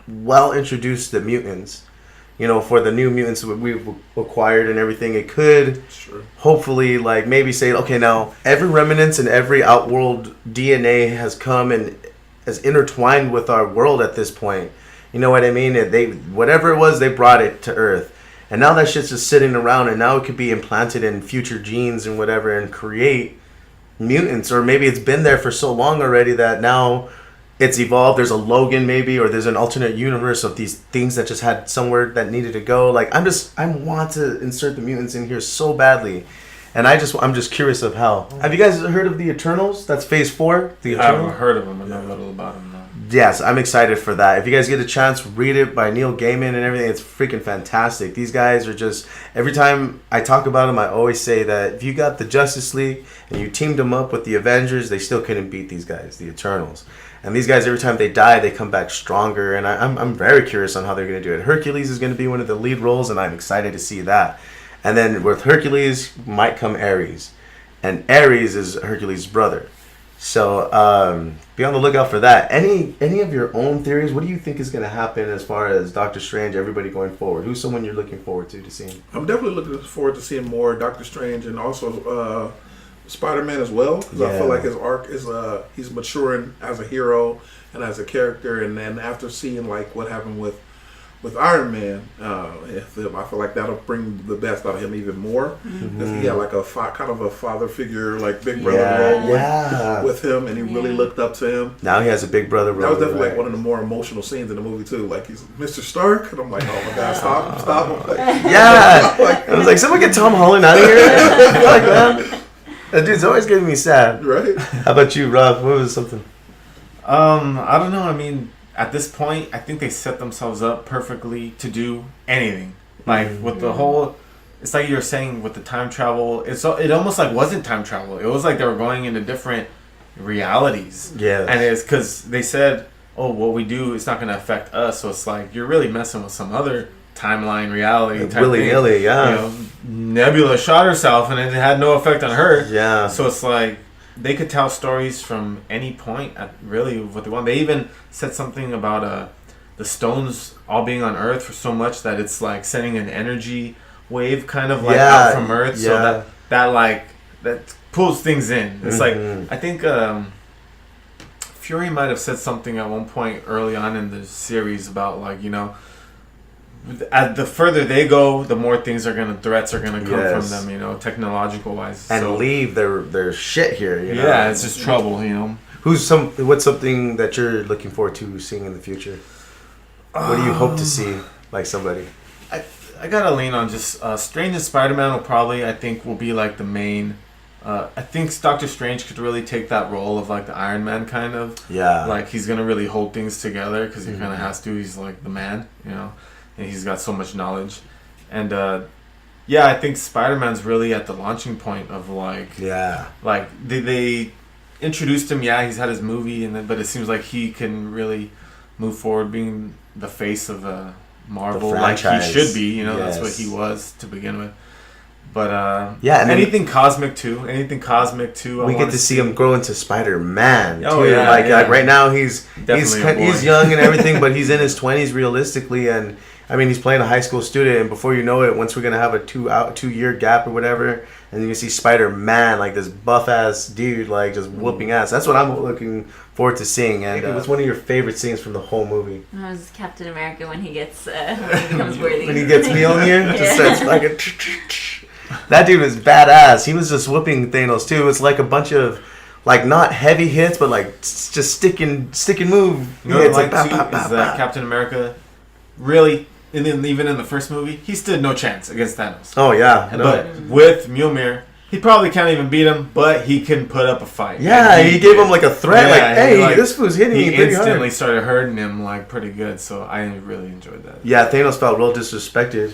well introduced the mutants. For the new mutants that we've acquired and everything, it could hopefully like maybe say, okay, now every remnants and every outworld DNA has come and has intertwined with our world at this point. You know what I mean? Whatever it was, they brought it to Earth. And now that shit's just sitting around, and now it could be implanted in future genes and whatever and create mutants. Or maybe it's been there for so long already that now it's evolved. There's a Logan maybe, or there's an alternate universe of these things that just had somewhere that needed to go. Like, I want to insert the mutants in here so badly. And I'm just curious of how. Have you guys heard of the Eternals? That's Phase 4? The Eternals? I haven't heard of them. I know a little about them, though. Yes, I'm excited for that. If you guys get a chance, read it by Neil Gaiman and everything. It's freaking fantastic. These guys are just... Every time I talk about them, I always say that if you got the Justice League and you teamed them up with the Avengers, they still couldn't beat these guys, the Eternals. And these guys, every time they die, they come back stronger. And I'm very curious on how they're going to do it. Hercules is going to be one of the lead roles, and I'm excited to see that. And then with Hercules might come Ares. And Ares is Hercules' brother. So be on the lookout for that. Any of your own theories? What do you think is going to happen as far as Doctor Strange, everybody going forward? Who's someone you're looking forward to seeing? I'm definitely looking forward to seeing more Doctor Strange and also Spider-Man as well. Because I feel like his arc is he's maturing as a hero and as a character. And then after seeing like what happened with Iron Man, I feel like that'll bring the best out of him even more, because he had like a kind of a father figure, like big brother role with him, and he really looked up to him. Now he has a big brother role. That was definitely like one of the more emotional scenes in the movie too. Like, he's Mr. Stark, and I'm like, oh my god, stop him! Like, I was like, someone get Tom Holland out of here. Like, man, that dude's always getting me sad. Right? How about you, Rob? What was something? I don't know. I mean, at this point, I think they set themselves up perfectly to do anything. Like with the whole, it's like you were saying with the time travel. It almost like wasn't time travel. It was like they were going into different realities. Yeah. And it's because they said, "Oh, what we do, it's not going to affect us." So it's like you're really messing with some other timeline reality type willy-nilly, yeah. You know, Nebula shot herself and it had no effect on her. Yeah. So it's like they could tell stories from any point at really what they want. They even said something about the stones all being on Earth for so much that it's like sending an energy wave kind of like out from Earth. Yeah. So that pulls things in. It's like I think Fury might have said something at one point early on in the series about like, you know, the further they go, the more threats are gonna come from them, you know, technological wise, and leave their shit here. You know? Yeah, it's just trouble, you know. What's something that you're looking forward to seeing in the future? What do you hope to see, like somebody? I gotta lean on just Strange and Spider-Man I think will be like the main. I think Doctor Strange could really take that role of like the Iron Man kind of. Yeah. Like he's gonna really hold things together because he kind of has to. He's like the man, you know. And he's got so much knowledge. And I think Spider-Man's really at the launching point of like they introduced him, he's had his movie but it seems like he can really move forward being the face of Marvel like he should be, you know. That's what he was to begin with. But and anything cosmic too. We get to see him grow into Spider-Man too. Yeah, like right now he's young and everything, but he's in his 20s realistically, and I mean he's playing a high school student, and before you know it, once we're gonna have a 2-year gap or whatever, and you can see Spider-Man like this buff ass dude like just whooping ass. That's what I'm looking forward to seeing. And what's one of your favorite scenes from the whole movie? It was Captain America when he gets when he becomes worthy. When he gets Mjolnir, just starts fucking. That dude was badass. He was just whooping Thanos too. It's like a bunch of, like, not heavy hits, but like just stick and move. You know what I like too is that Captain America really, and then even in the first movie, he stood no chance against Thanos. Oh yeah, but with Mjolnir, he probably can't even beat him, but he can put up a fight. Yeah, he gave him like a threat, hey, this fool's hitting me pretty hard. He instantly started hurting him like pretty good, so I really enjoyed that. Yeah, Thanos felt real disrespected.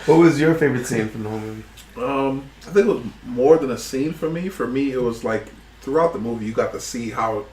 What was your favorite scene from the whole movie? I think it was more than a scene for me. For me, it was like throughout the movie, you got to see how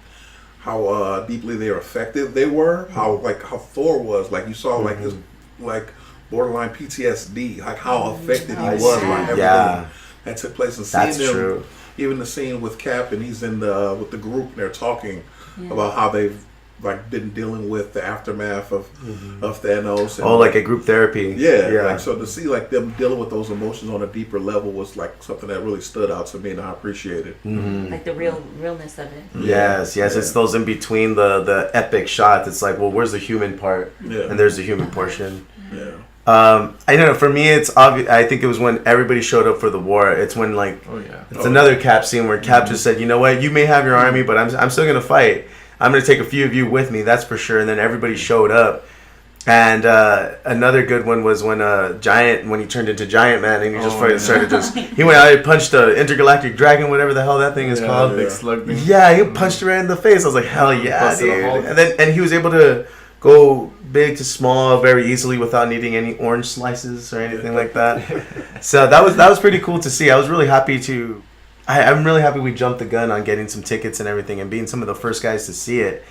deeply they were affected. They were how Thor was. Like you saw like his like borderline PTSD, like how affected he was by everything that took place. And seeing them, true. Even the scene with Cap and he's in with the group and they're talking about how they've like been dealing with the aftermath of Thanos. And, like a group therapy. Yeah. Like, so to see like them dealing with those emotions on a deeper level was like something that really stood out to me and I appreciated. Like the realness of it. Yes. It's those in between the epic shots. It's like, well, where's the human part? Yeah. And there's the human portion. Yeah. I know for me it's obvious. I think it was when everybody showed up for the war. It's when it's another Cap scene where Cap just said, you know what, you may have your army, but I'm still gonna fight. I'm gonna take a few of you with me, that's for sure. And then everybody showed up. And another good one was when he turned into Giant Man and he just started he went out and punched the intergalactic dragon, whatever the hell that thing is called. Big slug thing. Yeah, he punched her right in the face. I was like, hell yeah, dude. And he was able to go big to small very easily without needing any orange slices or anything like that. So that was pretty cool to see. I was really happy I'm really happy we jumped the gun on getting some tickets and everything and being some of the first guys to see it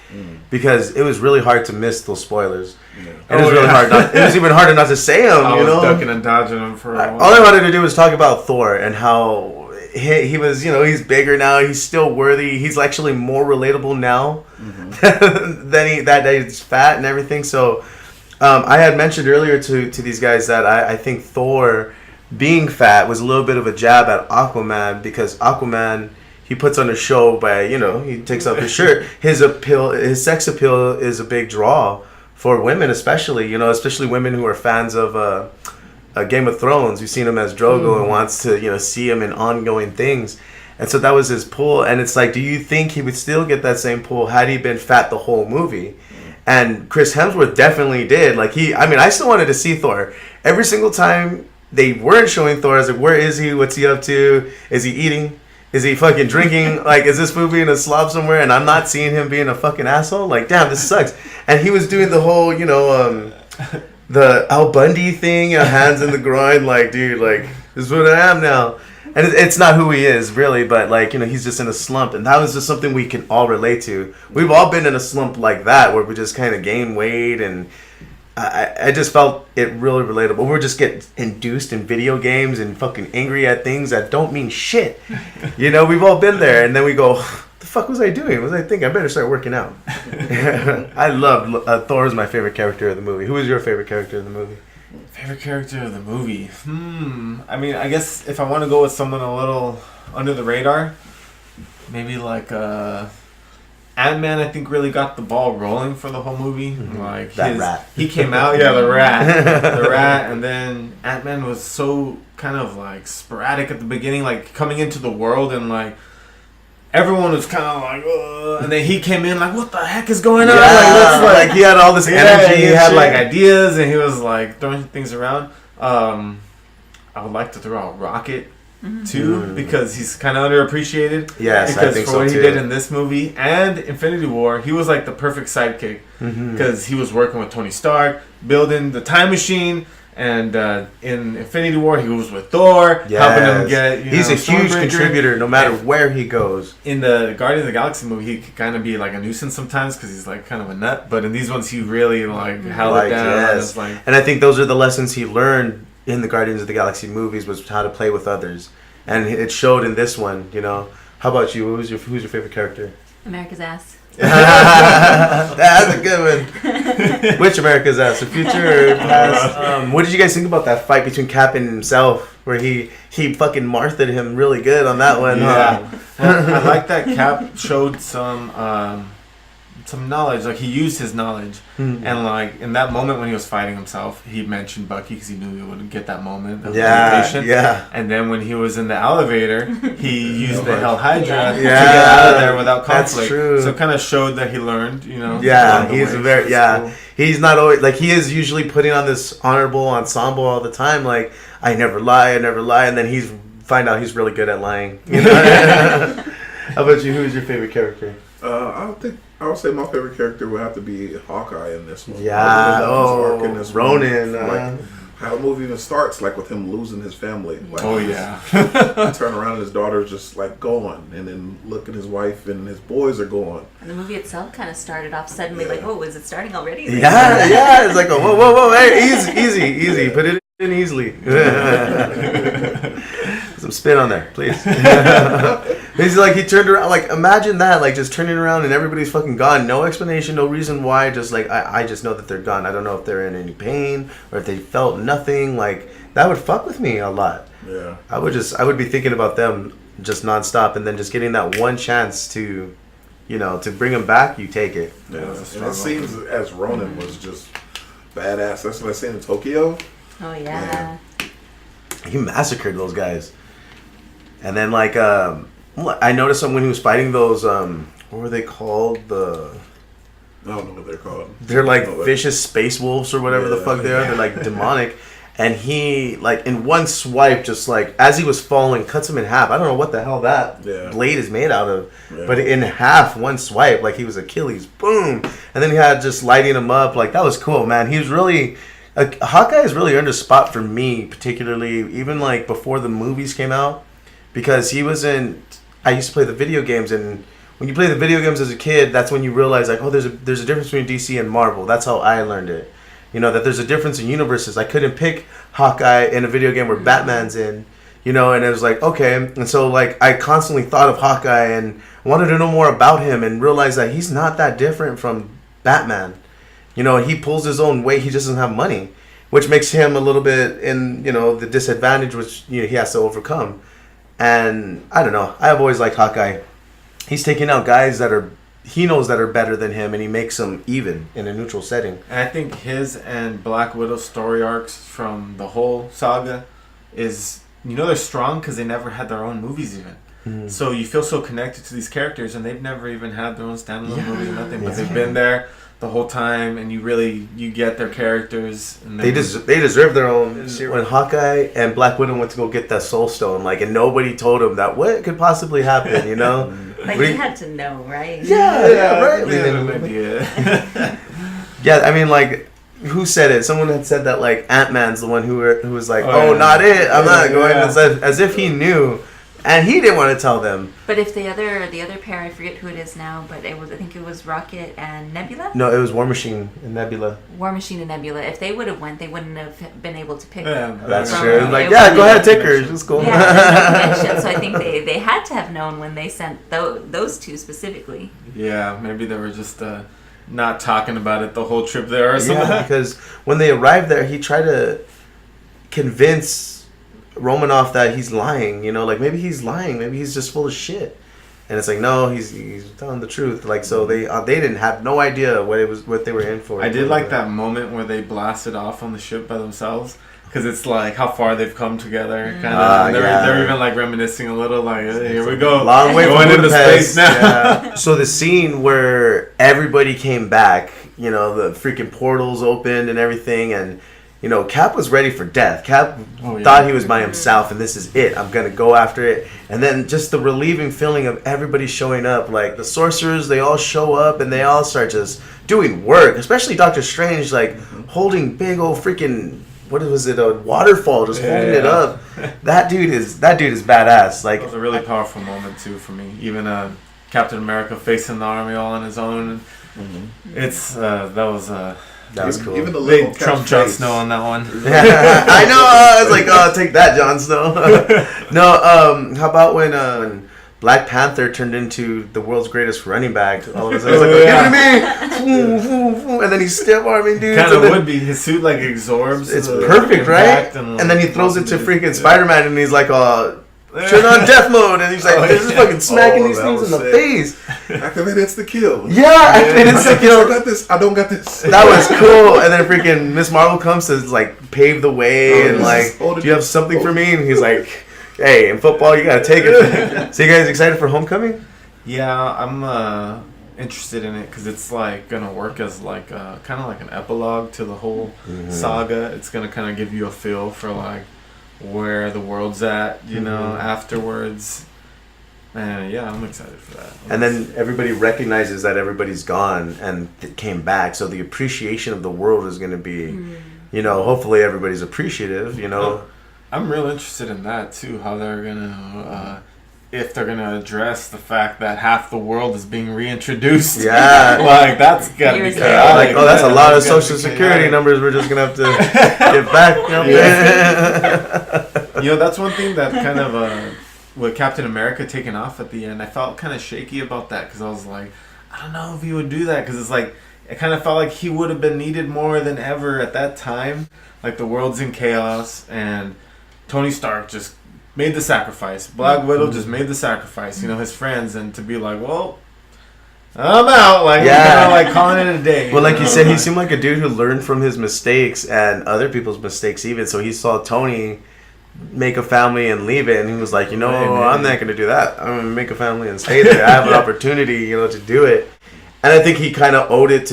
because it was really hard to miss those spoilers. Yeah. It was really hard. It was even harder not to say them. I was ducking and dodging them for a while. All I wanted to do was talk about Thor and how he was, he's bigger now. He's still worthy. He's actually more relatable now than that he's fat and everything. So I had mentioned earlier to these guys that I think Thor being fat was a little bit of a jab at Aquaman because Aquaman, he puts on a show by, he takes off his shirt. His sex appeal is a big draw for women, especially women who are fans of Game of Thrones. You've seen him as Drogo and wants to, see him in ongoing things. And so that was his pull. And it's like, do you think he would still get that same pull had he been fat the whole movie? And Chris Hemsworth definitely did. Like I still wanted to see Thor. Every single time they weren't showing Thor, I was like, where is he? What's he up to? Is he eating? Is he fucking drinking? Like, is this fool being a slob somewhere and I'm not seeing him being a fucking asshole? Like, damn, this sucks. And he was doing the whole, the Al Bundy thing, hands in the groin, like, dude, like, this is what I am now. And it's not who he is, really, but, like, he's just in a slump. And that was just something we can all relate to. We've all been in a slump like that, where we just kind of gain weight, and I just felt it really relatable. We just get induced in video games and fucking angry at things that don't mean shit. We've all been there, and then we go, the fuck was I doing? What was I thinking? I better start working out. I love Thor is my favorite character of the movie. Who is your favorite character of the movie? Favorite character of the movie? I mean, I guess if I want to go with someone a little under the radar, maybe like Ant-Man, I think, really got the ball rolling for the whole movie. Like that rat. He came out, the rat, and then Ant-Man was so kind of like sporadic at the beginning, like coming into the world, and like everyone was kind of like, ugh. And then he came in like, what the heck is going on? Like he had all this energy. He had like ideas, and he was like throwing things around. I would like to throw out Rocket too, because he's kind of underappreciated. Yes, because I think for so what too. he did in this movie and Infinity War, he was like the perfect sidekick, because he was working with Tony Stark, building the time machine. And in Infinity War, he was with Thor, helping him get. He's a huge contributor, no matter where he goes. In the Guardians of the Galaxy movie, he could kind of be like a nuisance sometimes because he's like kind of a nut. But in these ones, he really like held it down. Yes. And I think those are the lessons he learned in the Guardians of the Galaxy movies, was how to play with others, and it showed in this one. How about you? Who's your favorite character? America's ass. That's a good one. Which America's ass? The future or past? What did you guys think about that fight between Cap and himself, where he fucking Martha'd him really good on that one? Yeah. Well, I like that Cap showed some knowledge. Like, he used his knowledge, and like in that moment when he was fighting himself, he mentioned Bucky because he knew he wouldn't get that moment of meditation. Yeah. And then when he was in the elevator, he used the Hell Hydra to get out of there without conflict. That's true. So it kind of showed that he learned. Yeah, he's cool. He's not always like, he is usually putting on this honorable ensemble all the time. Like, I never lie, and then find out he's really good at lying. How about you? Who's your favorite character? I would say my favorite character would have to be Hawkeye in this one. Yeah, Ronin. Like, how the movie even starts, like with him losing his family. Like, turn around and his daughter's just like gone, and then look at his wife and his boys are gone. And the movie itself kind of started off suddenly like, oh, is it starting already? Yeah. It's like, whoa, hey, easy, put it in easily. Some spin on there, please. He's like, he turned around, like, imagine that, like, just turning around and everybody's fucking gone. No explanation, no reason why, just like, I just know that they're gone. I don't know if they're in any pain or if they felt nothing. Like, that would fuck with me a lot. Yeah. I would be thinking about them just nonstop, and then just getting that one chance to, to bring them back, you take it. Yeah. And the scenes as Ronin was just badass. That's what I seen in Tokyo. Oh, yeah. He massacred those guys. And then, like, I noticed when he was fighting those, what were they called? I don't know what they're called. They're like vicious space wolves or whatever the fuck they are. They're like demonic. And he, like, in one swipe, just like, as he was falling, cuts him in half. I don't know what the hell that blade is made out of. Yeah. But in half, one swipe, like he was Achilles. Boom. And then he had just lighting him up. Like, that was cool, man. He was really... Hawkeye has really earned a spot for me, particularly, even like before the movies came out. Because he was in... I used to play the video games, and when you play the video games as a kid, that's when you realize, like, oh, there's a difference between DC and Marvel. That's how I learned it. That there's a difference in universes. I couldn't pick Hawkeye in a video game where Batman's in, and it was like, okay. And so, like, I constantly thought of Hawkeye and wanted to know more about him and realized that he's not that different from Batman. He pulls his own weight. He just doesn't have money, which makes him a little bit in, the disadvantage which he has to overcome. And I don't know. I've always liked Hawkeye. He's taking out guys he knows that are better than him, and he makes them even in a neutral setting. And I think his and Black Widow's story arcs from the whole saga is, they're strong because they never had their own movies even. Mm. So you feel so connected to these characters, and they've never even had their own standalone movies or nothing, but they've been there. the whole time, and you get their characters. And they deserve their own. When Hawkeye and Black Widow went to go get that Soul Stone, like, and nobody told him that what could possibly happen, you know? But he had to know, right? Yeah, right. Yeah, yeah, I mean, like, who said it? Someone had said that, like, Ant-Man's the one who was like, not it. I'm not going. As if he knew. And he didn't want to tell them. But if the other pair, I forget who it is now, but I think it was Rocket and Nebula? No, it was War Machine and Nebula. War Machine and Nebula. If they would have went, they wouldn't have been able to pick them. That's true. Like, go ahead, take her. It's cool. Yeah, so I think they had to have known when they sent those two specifically. Yeah, maybe they were just not talking about it the whole trip there or something. Yeah, because when they arrived there, he tried to convince Romanoff that he's lying, you know, like maybe he's lying, maybe he's just full of shit, and it's like no, he's telling the truth. Like, so they didn't have no idea what they were in for. I did like that moment where they blasted off on the ship by themselves, because it's like how far they've come together, kind of. They're even like reminiscing a little, like here we go, long way going into space now. Yeah. So the scene where everybody came back, you know, the freaking portals opened and everything, and you know, Cap was ready for death. Cap thought he was by himself, and this is it. I'm going to go after it. And then just the relieving feeling of everybody showing up. Like, the sorcerers, they all show up, and they all start just doing work. Especially Doctor Strange, like, holding big old freaking, what was it, a waterfall, just holding it up. That dude is badass. Like, it was a really powerful moment, too, for me. Even Captain America facing the army all on his own. It's, that was cool. Even the little Trump Jon Snow on that one. I know. I was like, oh, take that, Jon Snow. No, how about when Black Panther turned into the world's greatest running back? All of a sudden, he's like, give it to me! And then he's stiff arming dudes. Kind of would be. His suit like absorbs. It's perfect, right? And then he throws it to freaking Spider-Man, and he's like, turn on death mode, and he's like, this is fucking smacking these things in the face. Activate insta-kill. Yeah, activate insta-kill. I got this. I don't got this. That was cool. And then freaking Miss Marvel comes to like pave the way and like, do you have something for me? And he's like, hey, in football you gotta take it. So you guys excited for Homecoming? Yeah, I'm interested in it because it's like gonna work as like kind of like an epilogue to the whole saga. It's gonna kind of give you a feel for like where the world's at, you know, afterwards. And yeah, I'm excited for that. And then everybody recognizes that everybody's gone and came back, so the appreciation of the world is going to be, you know, hopefully everybody's appreciative, you know. I'm real interested in that too, how they're going to, if they're going to address the fact that half the world is being reintroduced. Yeah. Like, that's got to be chaotic. Like, that's a lot of social security numbers we're just going to have to get back. You know, that's one thing that kind of, with Captain America taking off at the end, I felt kind of shaky about that because I was like, I don't know if he would do that because it's like, it kind of felt like he would have been needed more than ever at that time. Like, the world's in chaos and Tony Stark just made the sacrifice. Black Widow just made the sacrifice, you know, his friends, and to be like, well, I'm out, like, yeah, like calling it a day. Well, like you said, he seemed like a dude who learned from his mistakes and other people's mistakes even. So he saw Tony make a family and leave it, and he was like, you know, I'm not going to do that. I'm going to make a family and stay there. I have an opportunity, you know, to do it. And I think he kind of owed it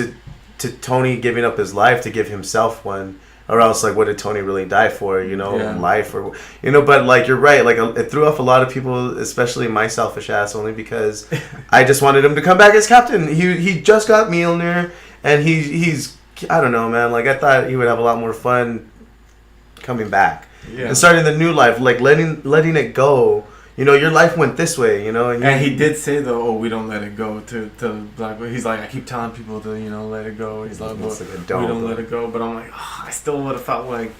to Tony giving up his life to give himself one. Or else, like, what did Tony really die for, you know, life or, you know, but, like, you're right. Like, it threw off a lot of people, especially my selfish ass, only because I just wanted him to come back as captain. He just got Mjolnir, and he's, I don't know, man. Like, I thought he would have a lot more fun coming back. Yeah. And starting the new life, like, letting it go. You know, your life went this way, you know. And he did say, though, we don't let it go to Black Widow. He's like, I keep telling people to, you know, let it go. He's like, well, we don't let it go. But I'm like, I still would have felt like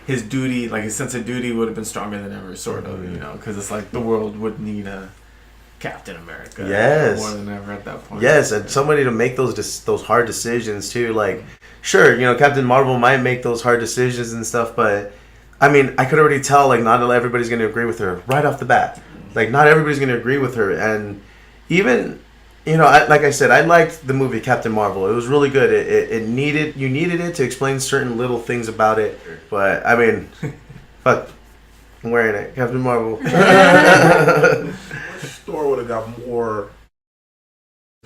his duty, like his sense of duty would have been stronger than ever, sort of, you know. Because it's like the world would need a Captain America more than ever at that point. Yes, and somebody to make those hard decisions, too. Like, sure, you know, Captain Marvel might make those hard decisions and stuff, but I mean, I could already tell, like, not everybody's going to agree with her right off the bat. Like, not everybody's going to agree with her. And even, you know, like I said, I liked the movie Captain Marvel. It was really good. You needed it to explain certain little things about it. But, I mean, fuck, I'm wearing it. Captain Marvel. Which store would have got more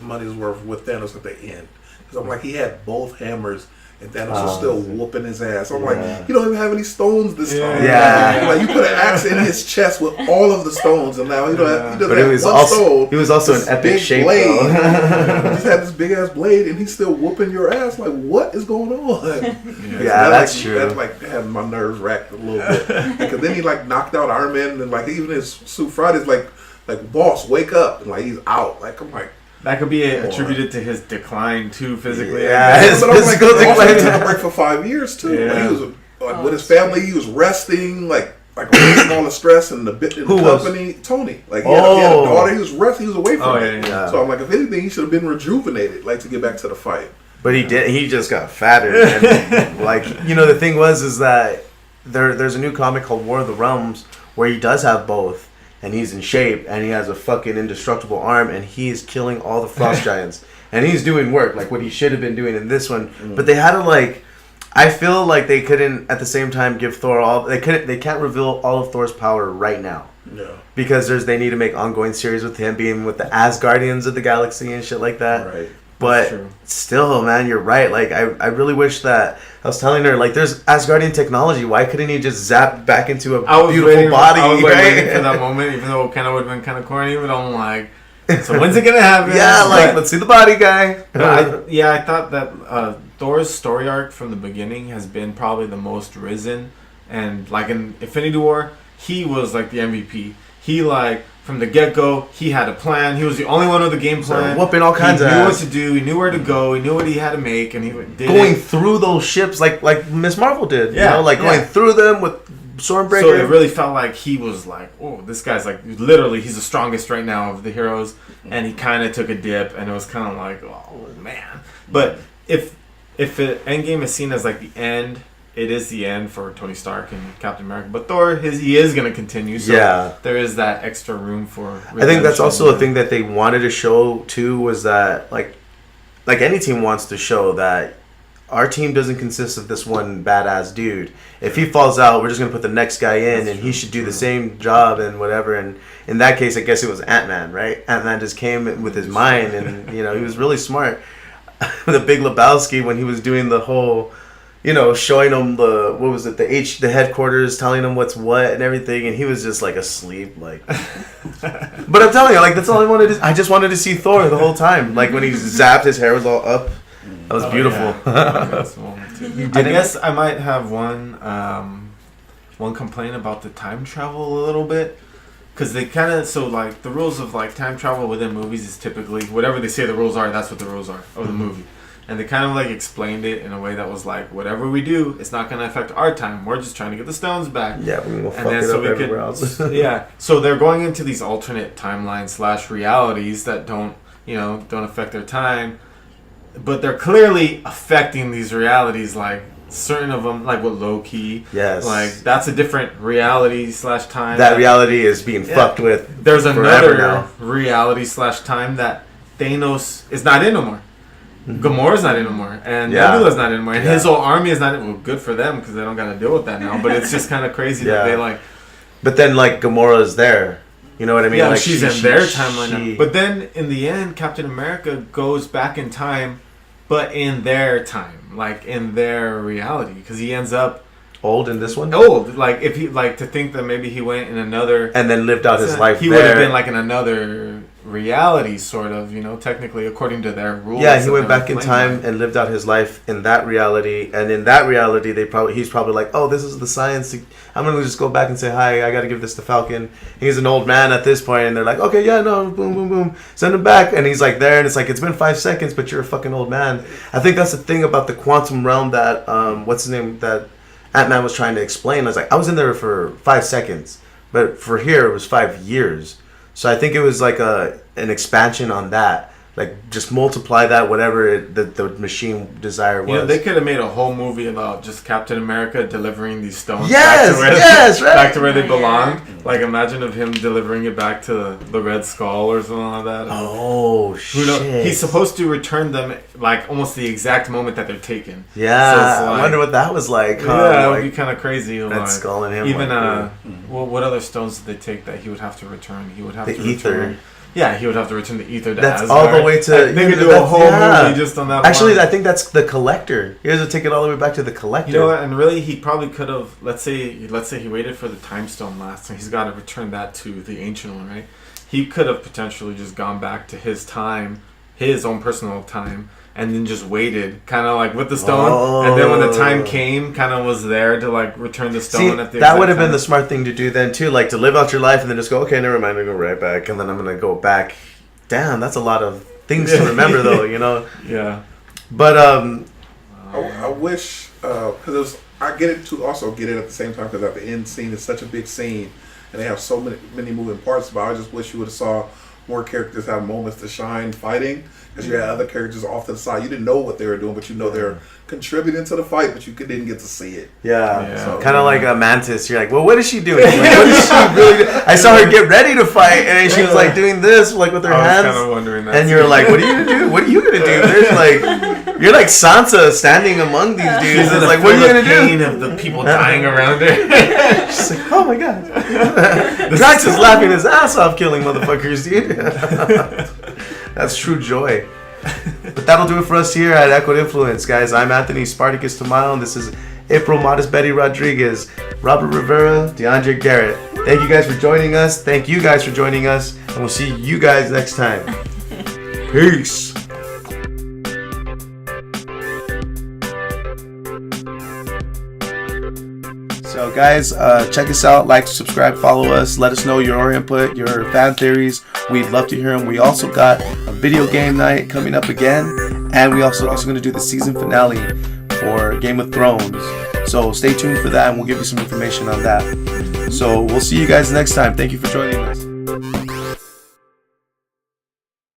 money's worth with Thanos at the end. Because I'm like, he had both hammers. And Thanos was still whooping his ass. I'm like, you don't even have any stones this time. Yeah. Like, you put an axe in his chest with all of the stones, and now he doesn't have but it was one also, stone. He was also an epic shape, blade. He just had this big ass blade, and he's still whooping your ass. Like, what is going on? That's true. That like had my nerves racked a little bit. Because then he like knocked out Iron Man, and like even his suit Friday's like boss, wake up, and like he's out. Like I'm like. That could be attributed to his decline too, physically. Yeah, his physical decline. He took a break for 5 years too. Yeah. Like, he was like with his family. He was resting, like away from all the stress and the bit in the company. Tony, like he had a daughter. He was resting. He was away from it. Yeah. So I'm like, if anything, he should have been rejuvenated, like to get back to the fight. But he did. He just got fatter. And, like the thing is that there's a new comic called War of the Realms where he does have both. And he's in shape, and he has a fucking indestructible arm, and he's killing all the frost giants. And he's doing work, like what he should have been doing in this one. But they had to, I feel like they couldn't, at the same time, give Thor all... They can't reveal all of Thor's power right now. No. Because they need to make ongoing series with him being with the Asgardians of the galaxy and shit like that. Right. But still, man, you're right. Like, I really wish that... I was telling her, like, there's Asgardian technology. Why couldn't he just zap back into a beautiful body? I was waiting for that moment, even though it kind of would have been kind of corny. But I'm like, so when's it going to happen? Let's see the body guy. I thought that Thor's story arc from the beginning has been probably the most risen. And, like, in Infinity War, he was, like, the MVP. He, like... From the get-go, he had a plan. He was the only one with a game plan. Whooping all kinds of ass. He knew what to do. He knew where to go. He knew what he had to make, and he did going through those ships like Miss Marvel did. Going through them with Stormbreaker. So it really felt like he was like, oh, this guy's like literally he's the strongest right now of the heroes, and he kind of took a dip, and it was kind of like, oh man. But if Endgame is seen as like the end. It is the end for Tony Stark and Captain America, but Thor, he is going to continue. So there is that extra room for redemption. I think that's also a thing that they wanted to show too, was that like any team wants to show that our team doesn't consist of this one badass dude. If he falls out, we're just going to put the next guy in, and he should do the same job and whatever. And in that case, I guess it was Ant-Man, right? Ant-Man just came with his mind, and he was really smart. The Big Lebowski, when he was doing the whole... showing him the headquarters, telling him what's what and everything, and he was just like asleep, like. But I'm telling you, like that's all I wanted. I just wanted to see Thor the whole time. Like when he zapped, his hair was all up. That was beautiful. Yeah. I guess I might have one complaint about the time travel a little bit. Because they kind of, the rules of like time travel within movies is typically whatever they say the rules are, that's what the rules are of the movie. And they kind of like explained it in a way that was like, whatever we do, it's not going to affect our time. We're just trying to get the stones back. Yeah, we will fuck it up everywhere else. Yeah, so they're going into these alternate timelines / realities that don't affect their time, but they're clearly affecting these realities. Like certain of them, like with Loki. Yes. Like that's a different reality / time. That reality is being fucked with. There's another reality / time that Thanos is not in no more. Gamora's not in anymore, and Nebula's not in anymore, and his whole army is not in. Well, good for them because they don't got to deal with that now. But it's just kind of crazy that they like. But then, like Gamora's there, you know what I mean? Yeah, like she's in their timeline now. But then in the end, Captain America goes back in time, but in their time, like in their reality, because he ends up old in this one. Old, like if he like to think that maybe he went in another and then lived out his life. He would have been like in another reality, sort of, technically according to their rules. Yeah, he went back in time and lived out his life in that reality, and in that reality, he's probably like, oh, this is the science. I'm gonna just go back and say hi. I got to give this to Falcon. He's an old man at this point, and they're like, okay, yeah, no, boom, boom, boom, send him back, and he's like there, and it's like it's been 5 seconds, but you're a fucking old man. I think that's the thing about the quantum realm that what's his name that Ant-Man was trying to explain. I was like, I was in there for 5 seconds, but for here it was 5 years. So I think it was like an expansion on that. Like, just multiply that, whatever the machine desire was. They could have made a whole movie about just Captain America delivering these stones back to where they belong. Like, imagine of him delivering it back to the Red Skull or something like that. Oh, shit. He's supposed to return them, like, almost the exact moment that they're taken. Yeah, so I wonder what that was like. Yeah, it would be kind of crazy. Red Skull and him. Even, what other stones did they take that he would have to return? He would have to ether. return Yeah, he would have to return the ether to That's Asgard. all the way to... They could do a whole movie just on that. Actually, plot. I think that's the Collector. He has to take it all the way back to the Collector. You know what? And really, he probably could have. Let's say he waited for the Time Stone last, and he's got to return that to the Ancient One, right? He could have potentially just gone back to his time, his own personal time, and then just waited, kind of like with the stone. And then when the time came, kind of was there to like return the stone. At the that would have been the smart thing to do then too, like to live out your life and then just go, okay, never mind, I go right back, and then I'm gonna go back. Damn, that's a lot of things to remember, though. You know. Yeah. But I wish because I get it at the same time because at the end scene is such a big scene and they have so many moving parts. But I just wish you would have saw more characters have moments to shine fighting. Because you had other characters off to the side. You didn't know what they were doing, but you know they're contributing to the fight, but you didn't get to see it. Yeah. So, kind of like a Mantis. You're like, well, what is she doing? Like, what is she really doing? I saw her get ready to fight, and then she was like doing this, like with her hands. I was kind of wondering that. And you're like, what are you gonna do? What are you gonna do? There's like, you're like Sansa standing among these dudes. It's like, what are you gonna do? Pain of the people dying around her. She's like, oh my god. Drax is laughing his ass off killing motherfuckers, dude. That's true joy. But that'll do it for us here at Equid Influence, guys. I'm Anthony Spartacus Tamayo, and this is April Modest Betty Rodriguez, Robert Rivera, Deandre Garrett. Thank you guys for joining us. Thank you guys for joining us, and we'll see you guys next time. Peace. So guys, check us out, like, subscribe, follow us, let us know your input, your fan theories. We'd love to hear them. We also got a video game night coming up again, and we also going to do the season finale for Game of Thrones. So stay tuned for that, and we'll give you some information on that. So we'll see you guys next time. Thank you for joining us.